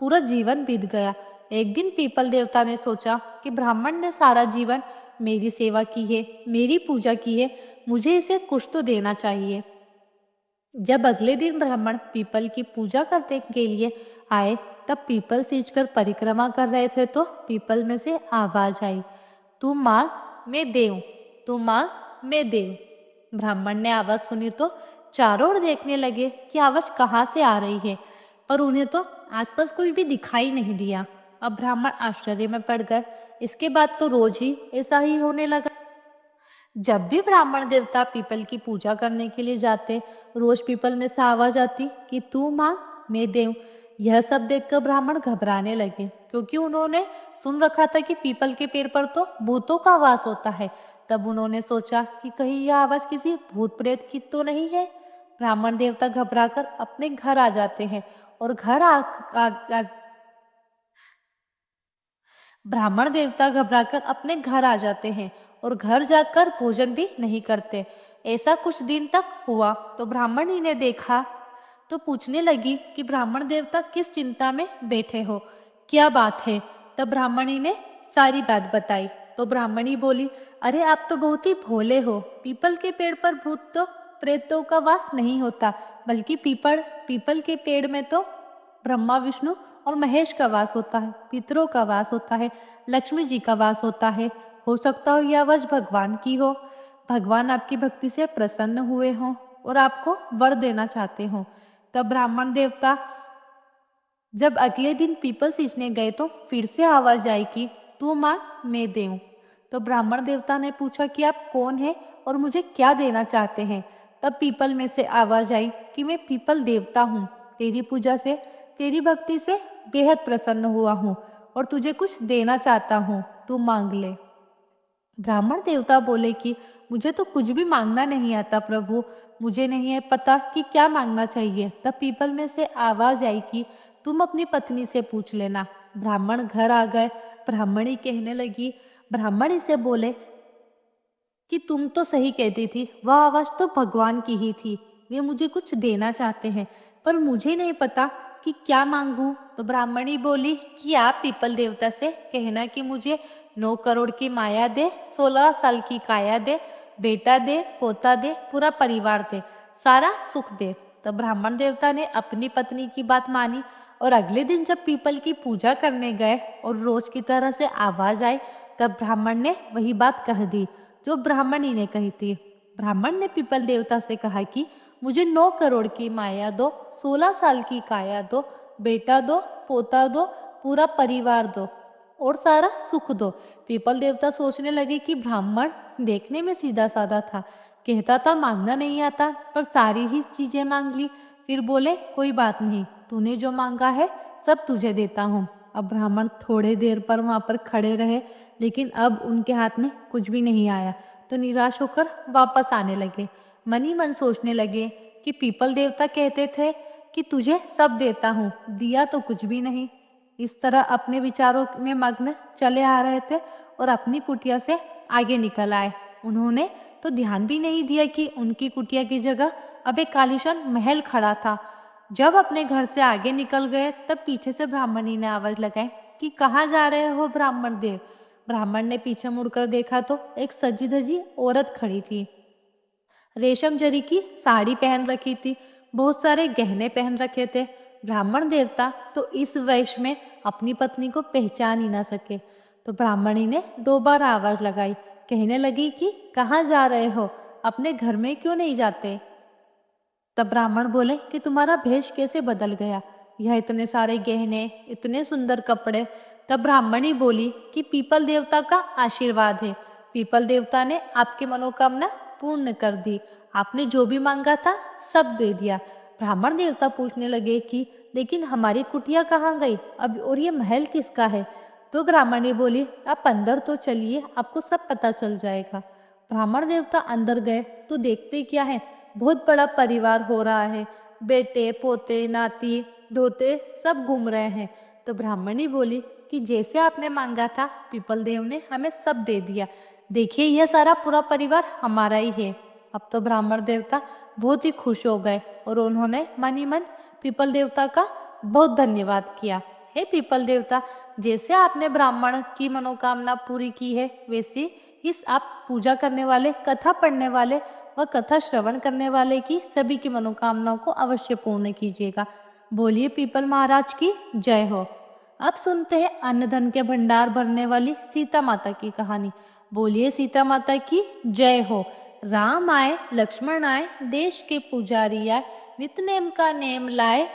पूरा जीवन बीत गया। एक दिन पीपल देवता ने सोचा कि ब्राह्मण ने सारा जीवन मेरी सेवा की है, मेरी पूजा की है, मुझे इसे कुछ तो देना चाहिए। जब अगले दिन ब्राह्मण पीपल की पूजा करने के लिए आए, तब पीपल सींचकर परिक्रमा कर रहे थे तो पीपल में से आवाज आई, तू मांग मैं देऊं, तू मांग मैं देऊं। ब्राह्मण ने आवाज सुनी तो चारों ओर देखने लगे कि आवाज कहाँ से आ रही है, पर उन्हें तो आसपास कोई भी दिखाई नहीं दिया। अब ब्राह्मण आश्चर्य में पड़ गए। इसके बाद तो रोज ही ऐसा ही होने लगा। जब भी ब्राह्मण देवता पीपल की पूजा करने के लिए जाते, रोज पीपल में से आवाज आती कि तू मांग मैं देऊं। यह सब देखकर ब्राह्मण घबराने लगे, क्योंकि उन्होंने सुन रखा था कि पीपल के पेड़ पर तो भूतों का वास होता है। तब उन्होंने सोचा कि कहीं यह आवाज किसी भूत प्रेत की तो नहीं है। ब्राह्मण देवता घबराकर अपने घर आ जाते हैं और ब्राह्मण देवता घबराकर अपने घर आ जाते हैं और घर जाकर भोजन भी नहीं करते। ऐसा कुछ दिन तक हुआ तो ब्राह्मणी ने देखा तो पूछने लगी कि ब्राह्मण देवता किस चिंता में बैठे हो, क्या बात है। तब ब्राह्मणी ने सारी बात बताई तो ब्राह्मणी बोली, अरे आप तो बहुत ही भोले हो, पीपल के पेड़ पर भूत तो प्रेतों का वास नहीं होता, बल्कि पीपल के पेड़ में तो ब्रह्मा, विष्णु और महेश का वास होता है, पितरों का वास होता है, लक्ष्मी जी का वास होता है। हो सकता हो यह आवाज भगवान की हो। भगवान आपकी भक्ति से प्रसन्न हुए हों और आपको वर देना चाहते हों। तब ब्राह्मण देवता जब अगले दिन पीपल सींचने गए तो फिर से आवाज आई कि तू मांग मैं देऊं। तो ब्राह्मण देवता ने पूछा कि आप कौन हैं और मुझे क्या देना चाहते हैं। तब पीपल में से आवाज आई कि मैं पीपल देवता हूँ, तेरी पूजा से, तेरी भक्ति से बेहद प्रसन्न हुआ हूँ और तुझे कुछ देना चाहता हूँ, तू मांग ले। ब्राह्मण देवता बोले कि मुझे तो कुछ भी मांगना नहीं आता प्रभु, मुझे नहीं है पता कि क्या मांगना चाहिए। तब पीपल में से आवाज आई कि तुम अपनी पत्नी से पूछ लेना। ब्राह्मण घर आ गए। ब्राह्मणी कहने लगी, ब्राह्मणी से बोले कि तुम तो सही कहती थी, वह आवाज तो भगवान की ही थी, वे मुझे कुछ देना चाहते हैं, पर मुझे नहीं पता कि क्या मांगू। तो ब्राह्मणी बोली कि आप पीपल देवता से कहना कि मुझे 9 करोड़ की माया दे, 16 साल की काया दे, बेटा दे, पोता दे, पूरा परिवार दे, सारा सुख दे। तब ब्राह्मण देवता ने अपनी पत्नी की बात मानी और अगले दिन जब पीपल की पूजा करने गए और रोज की तरह से आवाज आई, तब ब्राह्मण ने वही बात कह दी जो ब्राह्मणी ने कही थी। ब्राह्मण ने पीपल देवता से कहा कि मुझे 9 करोड़ की माया दो, 16 साल की काया दो, बेटा दो, पोता दो, पूरा परिवार दो और सारा सुख दो। पीपल देवता सोचने लगे कि ब्राह्मण देखने में सीधा साधा था, कहता था मांगना नहीं आता, पर सारी ही चीजें मांग ली। फिर बोले कोई बात नहीं, तूने जो मांगा है सब तुझे देता हूँ। अब ब्राह्मण थोड़े देर पर वहाँ पर खड़े रहे, लेकिन अब उनके हाथ में कुछ भी नहीं आया, तो निराश होकर वापस आने लगे। मन ही मन सोचने लगे कि पीपल देवता कहते थे कि तुझे सब देता हूँ, दिया तो कुछ भी नहीं। इस तरह अपने विचारों में मग्न चले आ रहे थे और अपनी कुटिया से आगे निकल आए। उन्होंने तो ध्यान भी नहीं दिया कि उनकी कुटिया की जगह अब एक आलीशान महल खड़ा था। जब अपने घर से आगे निकल गए तब पीछे से ब्राह्मणी ने आवाज लगाई कि कहाँ जा रहे हो ब्राह्मण देव। ब्राह्मण ने पीछे मुड़कर देखा तो एक सजी धजी औरत खड़ी थी। रेशम जरी की साड़ी पहन रखी थी, बहुत सारे गहने पहन रखे थे। ब्राह्मण देवता तो इस वेश में अपनी पत्नी को पहचान ही ना सके। तो ब्राह्मणी ने 2 बार आवाज लगाई, कहने लगी कि कहाँ जा रहे हो, अपने घर में क्यों नहीं जाते। तब ब्राह्मण बोले कि तुम्हारा भेष कैसे बदल गया, यह इतने सारे गहने, इतने सुंदर कपड़े। तब ब्राह्मणी बोली कि पीपल देवता का आशीर्वाद है, पीपल देवता ने आपकी मनोकामना पूर्ण कर दी, आपने जो भी मांगा था सब दे दिया। ब्राह्मण देवता पूछने लगे कि लेकिन हमारी कुटिया कहाँ गई अब, और ये महल किसका है। तो ब्राह्मणी बोली आप अंदर तो चलिए, आपको सब पता चल जाएगा। ब्राह्मण देवता अंदर गए तो देखते क्या है, बहुत बड़ा परिवार हो रहा है, बेटे पोते नाती धोते सब घूम रहे हैं। तो ब्राह्मणी बोली कि जैसे आपने मांगा था पीपल देव ने हमें सब दे दिया, देखिए यह सारा पूरा परिवार हमारा ही है। अब तो ब्राह्मण देवता बहुत ही खुश हो गए और उन्होंने मन ही मन पीपल देवता का बहुत धन्यवाद किया। हे पीपल देवता, जैसे आपने ब्राह्मण की मनोकामना पूरी की है, वैसे इस आप पूजा करने वाले, कथा पढ़ने वाले व कथा श्रवण करने वाले की सभी की मनोकामनाओं को अवश्य पूर्ण कीजिएगा। बोलिए पीपल महाराज की जय हो। अब सुनते हैं अन्न धन के भंडार भरने वाली सीता माता की कहानी। बोलिए सीता माता की जय हो। राम आए लक्ष्मण आए, देश के पुजारी आए, नित नेम का नेम लाए।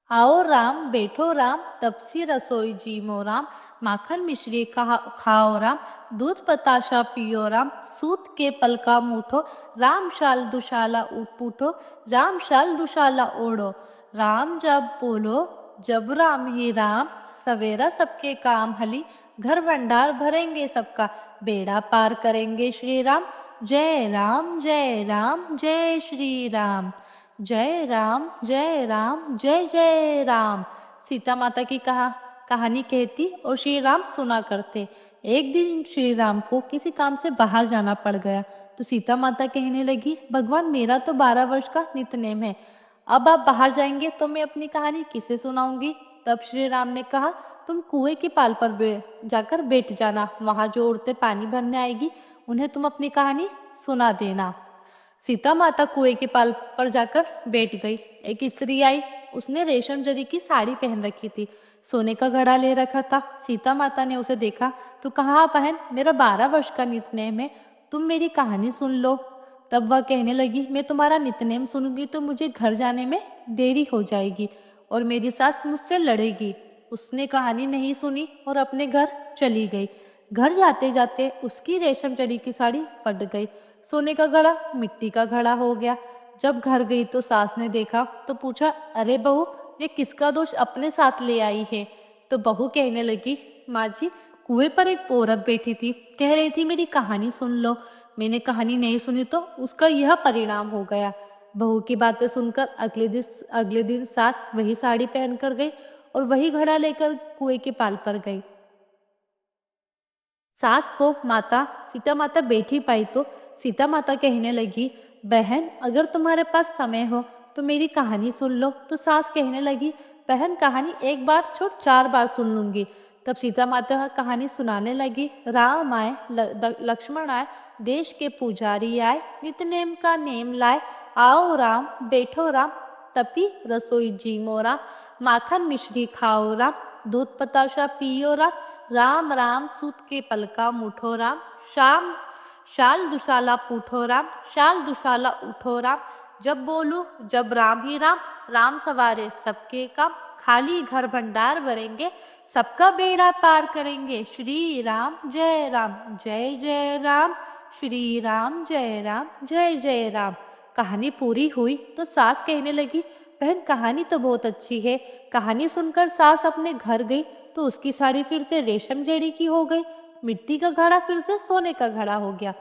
आओ राम बैठो राम, तपसी रसोई जी मो राम, माखन मिश्री खाओ राम, दूध बताशा पियो राम, सूत के पल का मूठो, राम शाल दुशाला पूठो, राम शाल दुशाला ओढ़ो। राम जब बोलो जब राम ही राम, सवेरा सबके काम हली, घर भंडार भरेंगे सबका, बेड़ा पार करेंगे श्री राम। जय राम जय राम जय श्री राम, जय राम जय राम जय जय राम। सीता माता की कहानी कहती और श्री राम सुना करते। एक दिन श्री राम को किसी काम से बाहर जाना पड़ गया, तो सीता माता कहने लगी भगवान मेरा तो 12 वर्ष का नित्यनेम है, अब आप बाहर जाएंगे तो मैं अपनी कहानी किसे सुनाऊंगी। तब श्री राम ने कहा तुम कुएं की पाल पर जाकर बैठ जाना, वहां जो औरतें पानी भरने आएगी उन्हें तुम अपनी कहानी सुना देना। सीता माता कुएं के पाल पर जाकर बैठ गई। एक स्त्री आई, उसने रेशम जरी की साड़ी पहन रखी थी, सोने का घड़ा ले रखा था। सीता माता ने उसे देखा तो कहा बहन मेरा 12 वर्ष का नित्यनेम है, तुम मेरी कहानी सुन लो। तब वह कहने लगी मैं तुम्हारा नित्यनेम सुनूंगी तो मुझे घर जाने में देरी हो जाएगी और मेरी सास मुझसे लड़ेगी। उसने कहानी नहीं सुनी और अपने घर चली गई। घर जाते जाते उसकी रेशम जड़ी की साड़ी फट गई, सोने का घड़ा मिट्टी का घड़ा हो गया। जब घर गई तो सास ने देखा तो पूछा अरे बहू ये किसका दोष अपने साथ ले आई है। तो बहू कहने लगी माँ जी कुएं पर एक औरत बैठी थी, कह रही थी मेरी कहानी सुन लो, मैंने कहानी नहीं सुनी तो उसका यह परिणाम हो गया। बहू की बातें सुनकर अगले दिन सास वही साड़ी पहन कर गई और वही घड़ा लेकर कुएं के पाल पर गई। सास को सीता माता बैठी पाई तो सीता माता कहने लगी बहन अगर तुम्हारे पास समय हो तो मेरी कहानी सुन लो। तो सास कहने लगी बहन कहानी एक बार छोड़ 4 बार सुन लूंगी। तब सीता माता कहानी सुनाने लगी। राम आए लक्ष्मण आए, देश के पुजारी आए, नित नेम का नेम लाए। आओ राम बैठो राम, तपी रसोई जी मोरा, माखन मिश्री खाओ राम, दूध बताशा पियो राम। राम राम सूत के पलका मुठो राम, शाम शाल दुशाला पूठो राम, शाल दुशाला उठो राम। जब बोलू जब राम ही राम, राम सवारे सबके काम, खाली घर भंडार भरेंगे, सबका बेड़ा पार करेंगे। श्री राम जय जय राम, श्री राम जय जय राम। कहानी पूरी हुई तो सास कहने लगी बहन कहानी तो बहुत अच्छी है। कहानी सुनकर सास अपने घर गई तो उसकी साड़ी फिर से रेशम जेड़ी की हो गई, मिट्टी का घड़ा फिर से सोने का घड़ा हो गया।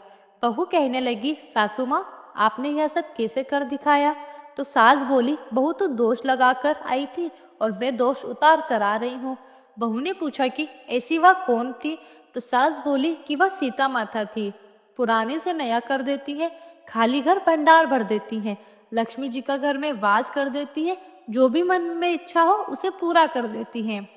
बहू कहने लगी, सासू माँ आपने यह सब कैसे कर दिखाया? तो सास बोली, बहू तो दोष लगाकर आई थी और मैं दोष उतार कर आ रही हूँ। बहू ने पूछा कि ऐसी वह कौन थी? तो सास बोली कि वह सीता माता थी। पुराने से नया कर देती है, खाली घर भंडार भर देती हैं, लक्ष्मी जी का घर में वास कर देती है, जो भी मन में इच्छा हो उसे पूरा कर देती हैं।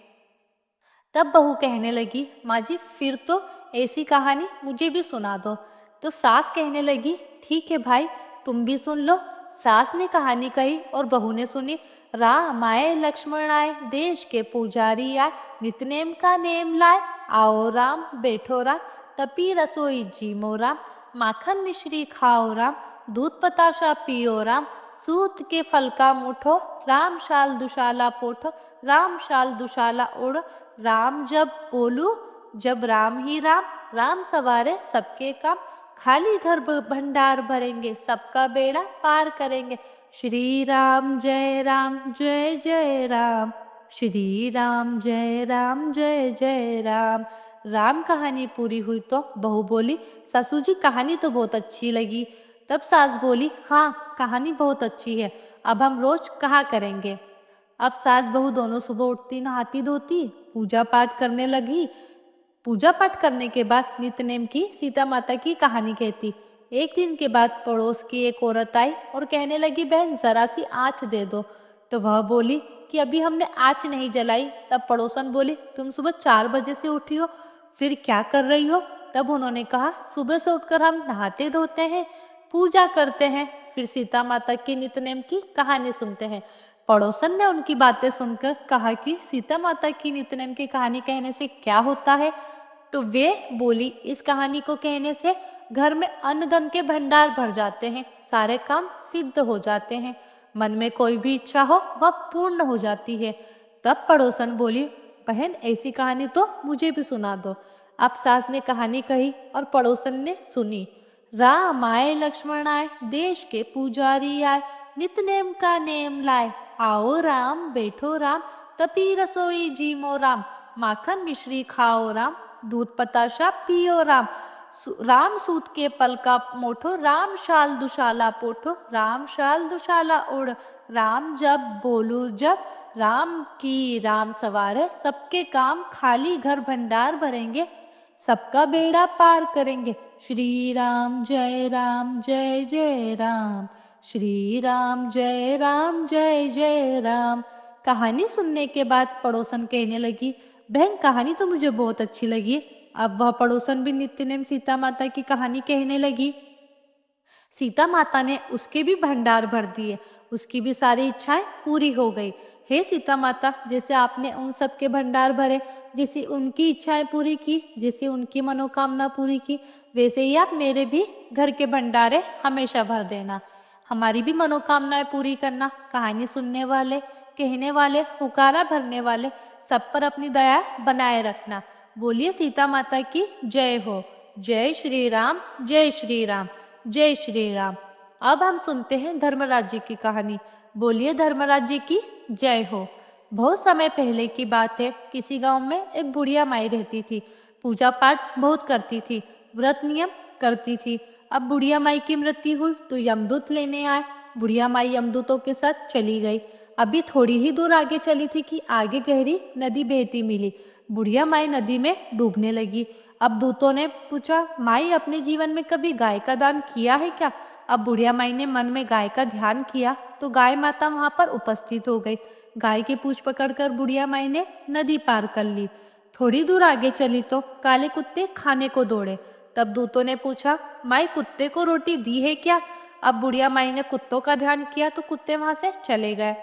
तब बहू कहने लगी, माँ जी फिर तो ऐसी कहानी मुझे भी सुना दो। तो सास कहने लगी, ठीक है भाई तुम भी सुन लो। सास ने कहानी कही और बहू ने सुनी। राम आए लक्ष्मण आए, देश के पुजारी आए, नितनेम का नेम लाए, आओ राम बैठो राम, तपी रसोई जीमो राम, माखन मिश्री खाओ राम, दूध बताशा पियो राम, सूत के फल का मुठो, राम शाल दुशाला पोठो, राम शाल दुशाला ओढ़, राम जब बोलू जब राम ही राम, राम सवारे सबके काम, खाली घर भंडार भरेंगे, सबका बेड़ा पार करेंगे, श्री राम जय राम जय जय राम, श्री राम जय राम जय जय राम। राम कहानी पूरी हुई तो बहू बोली, ससुर जी कहानी तो बहुत अच्छी लगी। तब सास बोली, हाँ कहानी बहुत अच्छी है, अब हम रोज कहा करेंगे। अब सास बहू दोनों सुबह उठती, नहाती धोती, पूजा पाठ करने लगी। पूजा पाठ करने के बाद नित्यनेम की सीता माता की कहानी कहती। एक दिन के बाद पड़ोस की एक औरत आई और कहने लगी, बहन जरा सी आँच दे दो। तो वह बोली कि अभी हमने आँच नहीं जलाई। तब पड़ोसन बोली, तुम सुबह 4 बजे से उठी हो, फिर क्या कर रही हो? तब उन्होंने कहा, सुबह से उठकर हम नहाते धोते हैं, पूजा करते हैं, फिर सीता माता की नित्यनेम की कहानी सुनते हैं। पड़ोसन ने उनकी बातें सुनकर कहा कि सीता माता की नित्यनेम की कहानी कहने से क्या होता है? तो वे बोली, इस कहानी को कहने से घर में अन्न धन के भंडार भर जाते हैं, सारे काम सिद्ध हो जाते हैं, मन में कोई भी इच्छा हो वह पूर्ण हो जाती है। तब पड़ोसन बोली, बहन ऐसी कहानी तो मुझे भी सुना दो। अब सास ने कहानी कही और पड़ोसन ने सुनी। राम आए लक्ष्मण आए, देश के पुजारी आए, नित नेम का नेम लाए, आओ राम बैठो राम, तपी रसोई जीमो राम, माखन मिश्री खाओ राम, दूध बताशा पियो राम, राम सूत के पल का मोठो, राम शाल दुशाला पोठो, राम शाल दुशाला ओढ़, राम जब बोलू जब, राम की राम सवारे सबके काम, खाली घर भंडार भरेंगे, सबका बेड़ा पार करेंगे, श्री राम जय राम जय जय राम, श्री राम जय राम जय जय राम। कहानी सुनने के बाद पड़ोसन कहने लगी, बहन कहानी तो मुझे बहुत अच्छी लगी। अब वह पड़ोसन भी नित्यनेम सीता माता की कहानी कहने लगी। सीता माता ने उसके भी भंडार भर दिए, उसकी भी सारी इच्छाएं पूरी हो गई। हे सीता माता, जैसे आपने उन सब के भंडार भरे, जैसे उनकी इच्छाएं पूरी की, जैसे उनकी मनोकामना पूरी की, वैसे ही आप मेरे भी घर के भंडारे हमेशा भर देना, हमारी भी मनोकामनाएं पूरी करना। कहानी सुनने वाले, कहने वाले, हुकारा भरने वाले सब पर अपनी दया बनाए रखना। बोलिए सीता माता की जय हो। जय श्री राम जय श्री राम जय श्री राम। अब हम सुनते हैं धर्मराज जी की कहानी। बोलिए धर्मराज जी की जय हो। बहुत समय पहले की बात है, किसी गांव में एक बुढ़िया माई रहती थी। पूजा पाठ बहुत करती थी, व्रत नियम करती थी। अब बुढ़िया माई की मृत्यु हुई तो यमदूत लेने आए। बुढ़िया माई यमदूतों के साथ चली गई। अभी थोड़ी ही दूर आगे चली थी कि आगे गहरी नदी बहती मिली। बुढ़िया माई नदी में डूबने लगी। अब दूतों ने पूछा, माई अपने जीवन में कभी गाय का दान किया है क्या? अब बुढ़िया माई ने मन में गाय का ध्यान किया तो गाय माता वहां पर उपस्थित हो गई। गाय की पूंछ पकड़कर बुढ़िया माई ने नदी पार कर ली। थोड़ी दूर आगे चली तो काले कुत्ते खाने को दौड़े। तब दूतों ने पूछा, माई कुत्ते को रोटी दी है क्या? अब बुढ़िया माई ने कुत्तों का ध्यान किया तो कुत्ते वहां से चले गए।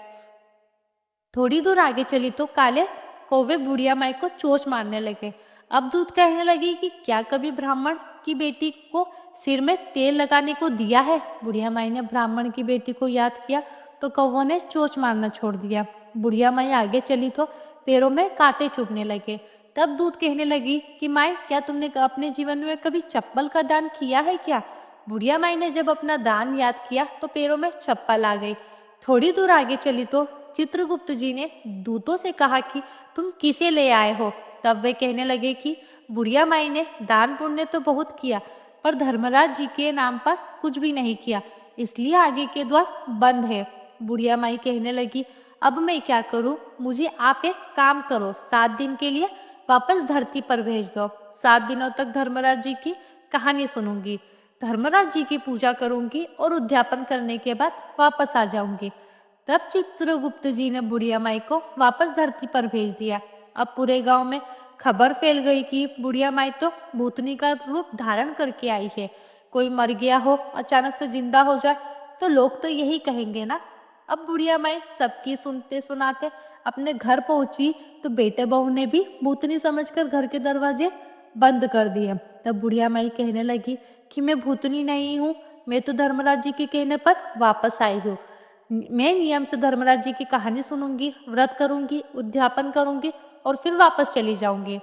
थोड़ी दूर आगे चली तो काले कौवे बुढ़िया माई को चोंच मारने लगे। अब दूत कहने लगी कि क्या कभी ब्राह्मण की बेटी को सिर में तेल लगाने को दिया है? बुढ़िया माई ने ब्राह्मण की बेटी को याद किया तो कौवों ने चोंच मारना छोड़ दिया। बुढ़िया माई आगे चली तो पैरों में कांटे चुभने लगे। तब दूत कहने लगी कि माई क्या तुमने अपने जीवन में कभी चप्पल का दान किया है क्या? बुढ़िया माई ने जब अपना दान याद किया तो पैरों में चप्पल आ गई। थोड़ी दूर आगे चली तो चित्रगुप्त जी ने दूतों से कहा कि तुम किसे ले आए हो। तब वे कहने लगे कि बुढ़िया माई ने दान पुण्य तो बहुत किया, पर धर्मराज जी के नाम पर कुछ भी नहीं किया, इसलिए आगे के द्वार बंद है। बुढ़िया माई कहने लगी, अब मैं क्या करूं? मुझे आप एक काम करो, 7 दिन के लिए वापस धरती पर भेज दो। 7 दिनों तक धर्मराज जी की कहानी सुनूंगी, धर्मराज जी की पूजा करूंगी और उद्यापन करने के बाद वापस आ जाऊंगी। तब चित्रगुप्त जी ने बुढ़िया माई को वापस धरती पर भेज दिया। अब पूरे गांव में खबर फैल गई कि बुढ़िया माई तो भूतनी का रूप धारण करके आई है। कोई मर गया हो, अचानक से जिंदा हो जाए तो लोग तो यही कहेंगे ना। अब बुढ़िया माई सबकी सुनते सुनाते अपने घर पहुंची तो बेटे बहू ने भी भूतनी समझकर घर के दरवाजे बंद कर दिए। तब बुढ़िया माई कहने लगी कि मैं भूतनी नहीं हूँ, मैं तो धर्मराज जी के कहने पर वापस आई हूँ। मैं नियम से धर्मराज जी की कहानी सुनूंगी, व्रत करूंगी, उद्यापन करूंगी और फिर वापस चली जाऊंगी।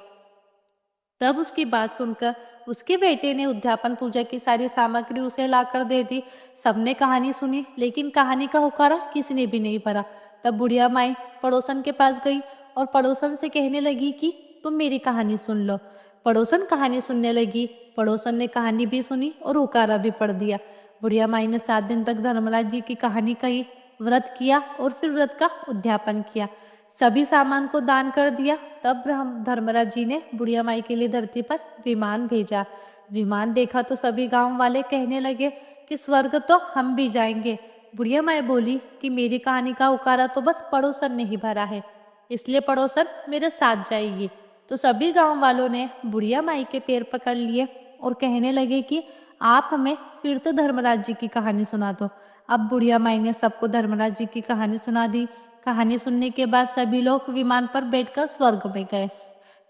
तब उसकी बात सुनकर उसके बेटे ने उद्यापन पूजा की सारी सामग्री उसे लाकर दे दी। सबने कहानी सुनी, लेकिन कहानी का हुक्कारा किसी ने भी नहीं भरा। तब बुढ़िया माई पड़ोसन के पास गई और पड़ोसन से कहने लगी कि तुम मेरी कहानी सुन लो। पड़ोसन कहानी सुनने लगी। पड़ोसन ने कहानी भी सुनी और हुक्कारा भी पढ़ दिया। बुढ़िया माई ने 7 दिन तक धर्मराज जी की कहानी कही, व्रत किया और फिर व्रत का उद्यापन किया, सभी सामान को दान कर दिया। तब धर्मराज जी ने बुढ़िया माई के लिए धरती पर विमान भेजा। विमान देखा तो सभी गांव वाले कहने लगे कि स्वर्ग तो हम भी जाएंगे। बुढ़िया माई बोली कि मेरी कहानी का उकारा तो बस पड़ोसन ने ही भरा है, इसलिए पड़ोसन मेरे साथ जाएगी। तो सभी गांव वालों ने बुढ़िया माई के पैर पकड़ लिए और कहने लगे कि आप हमें फिर से धर्मराज जी की कहानी सुना दो। अब बुढ़िया माई ने सबको धर्मराज जी की कहानी सुना दी। कहानी सुनने के बाद सभी लोग विमान पर बैठकर स्वर्ग में गए।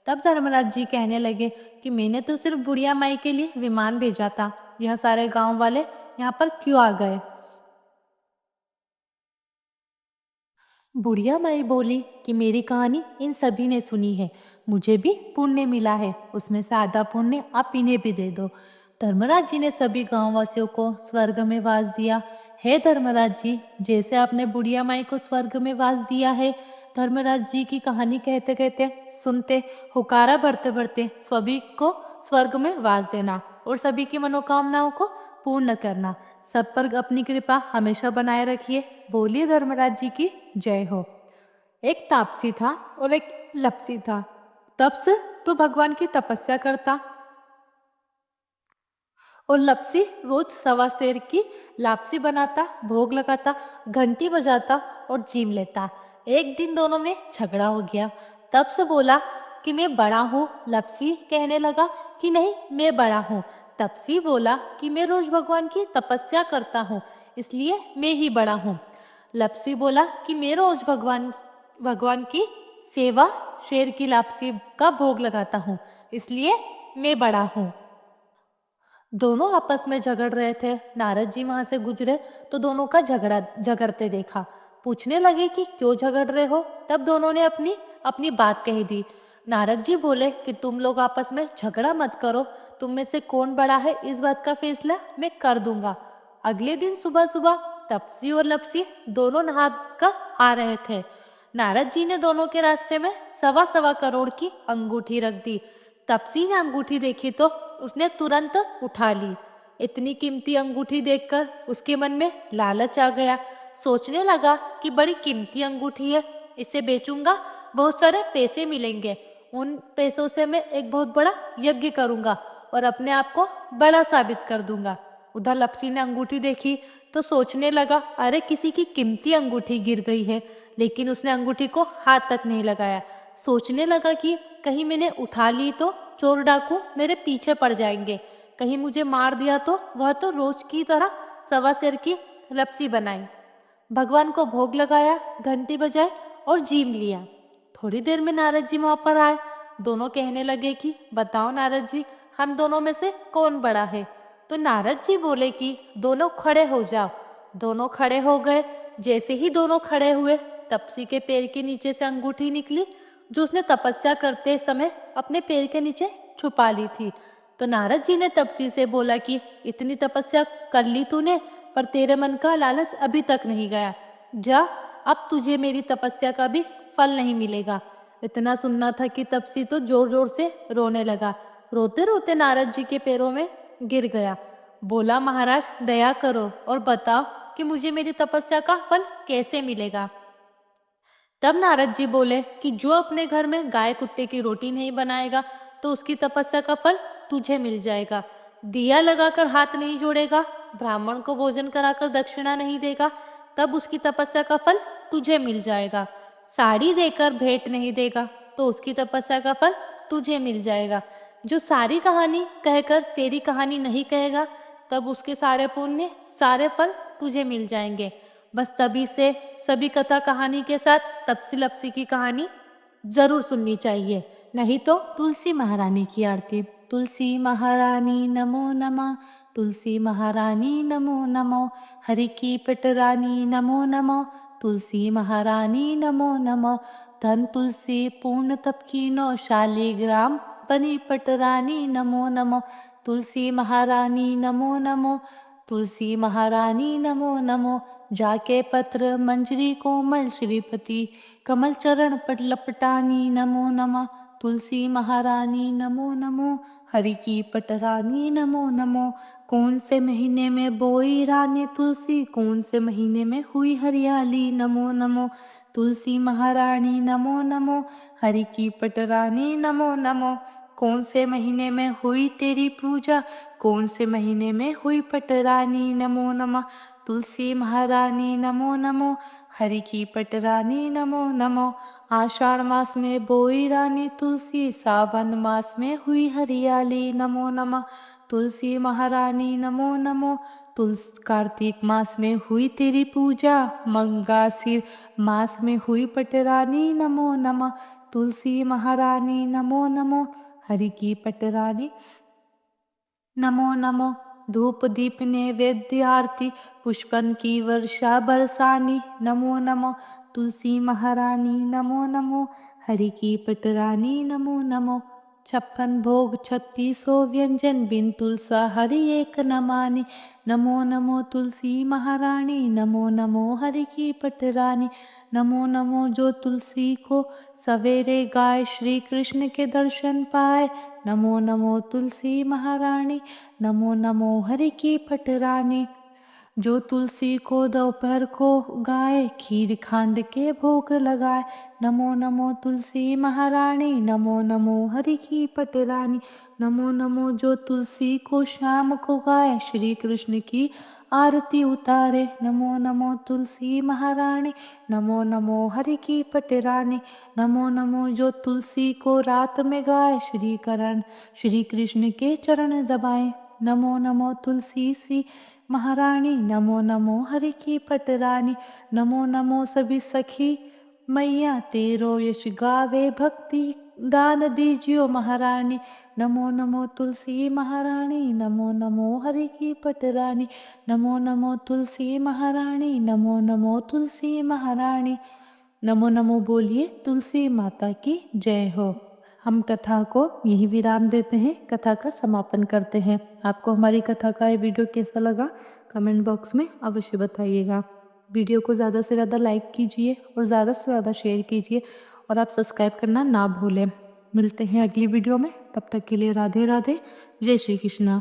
तब धर्मराज जी कहने लगे कि मैंने तो सिर्फ बुढ़िया माई के लिए विमान भेजा था, यह सारे गांव वाले यहाँ पर क्यों आ गए? बुढ़िया माई बोली कि मेरी कहानी इन सभी ने सुनी है, मुझे भी पुण्य मिला है, उसमें से आधा पुण्य आप इन्हें भी दे दो। धर्मराज जी ने सभी गांववासियों को स्वर्ग में वास दिया। हे धर्मराज जी, जैसे आपने बुढ़िया माई को स्वर्ग में वास दिया है, धर्मराज जी की कहानी कहते कहते, सुनते, हुकारा भरते भरते सभी को स्वर्ग में वास देना और सभी की मनोकामनाओं को पूर्ण करना। सब पर अपनी कृपा हमेशा बनाए रखिए। बोलिए धर्मराज जी की जय हो। एक तापसी था और एक लपसी था। तप्स तो भगवान की तपस्या करता और लपसी रोज सवा शेर की लापसी बनाता, भोग लगाता, घंटी बजाता और जीम लेता। एक दिन दोनों में झगड़ा हो गया। तब से बोला कि मैं बड़ा हूँ। लपसी कहने लगा कि नहीं, मैं बड़ा हूँ। तपसी बोला कि मैं रोज भगवान की तपस्या करता हूँ, इसलिए मैं ही बड़ा हूँ। लपसी बोला कि मैं रोज भगवान भगवान की सेवा, शेर की लापसी का भोग लगाता हूँ, इसलिए मैं बड़ा हूँ। दोनों आपस में झगड़ रहे थे। नारद जी वहां से गुजरे तो दोनों का झगड़ते देखा। पूछने लगे कि क्यों झगड़ रहे हो? तब दोनों ने अपनी अपनी बात कह दी। नारद जी बोले कि तुम लोग आपस में झगड़ा मत करो, तुम में से कौन बड़ा है इस बात का फैसला मैं कर दूंगा। अगले दिन सुबह सुबह तपसी और लपसी दोनों नहा कर आ रहे थे। नारद जी ने दोनों के रास्ते में 1.25 करोड़ की अंगूठी रख दी। तपसी ने अंगूठी देखी तो उसने तुरंत उठा ली। इतनी कीमती अंगूठी देखकर उसके मन में लालच आ गया। सोचने लगा कि बड़ी कीमती अंगूठी है, इसे बेचूंगा, बहुत सारे पैसे मिलेंगे। उन पैसों से मैं एक बहुत बड़ा यज्ञ करूंगा और अपने आप को बड़ा साबित कर दूंगा। उधर लपसी ने अंगूठी देखी तो सोचने लगा, अरे किसी की कीमती अंगूठी गिर गई है, लेकिन उसने अंगूठी को हाथ तक नहीं लगाया। सोचने लगा कि कहीं मैंने उठा ली तो चोर डाकू मेरे पीछे पड़ जाएंगे, कहीं मुझे मार दिया तो वह तो रोज की तरह 1.25 शेर की लपसी बनाई। भगवान को भोग लगाया, घंटी बजाई और जीम लिया। थोड़ी देर में नारद जी वहां पर आए। दोनों कहने लगे कि बताओ नारद जी, हम दोनों में से कौन बड़ा है? तो नारद जी बोले कि दोनों खड़े हो जाओ। दोनों खड़े हो गए। जैसे ही दोनों खड़े हुए, तपसी के पैर के नीचे से अंगूठी निकली जो उसने तपस्या करते समय अपने पैर के नीचे छुपा ली थी। तो नारद जी ने तपसी से बोला कि इतनी तपस्या कर ली तूने, पर तेरे मन का लालच अभी तक नहीं गया। जा, अब तुझे मेरी तपस्या का भी फल नहीं मिलेगा। इतना सुनना था कि तपसी तो जोर जोर से रोने लगा। रोते रोते नारद जी के पैरों में गिर गया। बोला, महाराज दया करो और बताओ कि मुझे मेरी तपस्या का फल कैसे मिलेगा। तब नारद जी बोले कि जो अपने घर में गाय कुत्ते की रोटी नहीं बनाएगा तो उसकी तपस्या का फल तुझे मिल जाएगा। दिया लगाकर हाथ नहीं जोड़ेगा, ब्राह्मण को भोजन कराकर दक्षिणा नहीं देगा, तब उसकी तपस्या का फल तुझे मिल जाएगा। साड़ी देकर भेंट नहीं देगा तो उसकी तपस्या का फल तुझे मिल जाएगा। जो सारी कहानी कहकर तेरी कहानी नहीं कहेगा, तब उसके सारे पुण्य सारे फल तुझे मिल जाएंगे। बस तभी से सभी कथा कहानी के साथ तपसी लपसी की कहानी जरूर सुननी चाहिए, नहीं तो। तुलसी महारानी की आरती। तुलसी महारानी नमो नमः, तुलसी महारानी नमो नमो, हरि की पटरानी नमो नमो, तुलसी महारानी नमो नमो। धन तुलसी पूर्ण तप कीनो, शालिग्राम बनी पटरानी नमो नमो, तुलसी महारानी नमो नमो, तुलसी महारानी नमो नमो। जाके पत्र मंजरी कोमल, श्रीपति कमल चरण पट लपटानी नमो नमः, तुलसी महारानी नमो नमो, हरि की पटरानी नमो नमो। कौन से महीने में बोई रानी तुलसी, कौन से महीने में हुई हरियाली नमो नमो, तुलसी महारानी नमो नमो, हरि की पटरानी नमो नमो। कौन से महीने में हुई तेरी पूजा, कौन से महीने में हुई पटरानी नमो नमः, तुलसी महारानी नमो नमो, हरि की पटरानी नमो नमो। आषाढ़ मास में बोई रानी तुलसी, सावन मास में हुई हरियाली नमो नमः, तुलसी महारानी नमो नमो। कार्तिक मास में हुई तेरी पूजा, मंगासिर मास में हुई पटरानी नमो नमः, तुलसी महारानी नमो नमो, हरि की पटरानी नमो नमो। धूप दीप नैवेद्य आरती, पुष्पन की वर्षा बरसानी नमो नमो, तुलसी महारानी नमो नमो, हरि की पटरानी नमो नमो। 56 भोग 3600 व्यंजन, बिन तुलसा हरि एक न मानी नमो नमो, तुलसी महारानी नमो नमो, हरि की पटरानी नमो नमो। जो तुलसी को सवेरे गाय, श्री कृष्ण के दर्शन पाए नमो नमो, तुलसी महारानी नमो नमो, हरि की पटरानी। जो तुलसी को दोपहर को गाए, खीर खांड के भोग लगाए नमो नमो, तुलसी महारानी नमो नमो, हरि की पटरानी नमो नमो। जो तुलसी को शाम को गाए, श्री कृष्ण की आरती उतारे नमो नमो, तुलसी महारानी नमो नमो, हरि की पटरानी नमो नमो। जो तुलसी को रात में गाए, श्री कृष्ण के चरण दबाए नमो नमो, तुलसी सी महारानी नमो नमो, हरि की पटरानी नमो नमो। सभी सखी मैया तेरो यश गावे, भक्ति दान दीजियो महारानी नमो नमो, तुलसी महारानी नमो नमो, हरि की पटरानी नमो नमो, तुलसी महारानी नमो नमो, तुलसी महारानी नमो नमो। बोलिए तुलसी माता की जय हो। हम कथा को यही विराम देते हैं, कथा का समापन करते हैं। आपको हमारी कथा का ये वीडियो कैसा लगा कमेंट बॉक्स में अवश्य बताइएगा। वीडियो को ज़्यादा से ज़्यादा लाइक कीजिए और ज़्यादा से ज़्यादा शेयर कीजिए और आप सब्सक्राइब करना ना भूलें। मिलते हैं अगली वीडियो में, तब तक के लिए राधे राधे, जय श्री कृष्णा।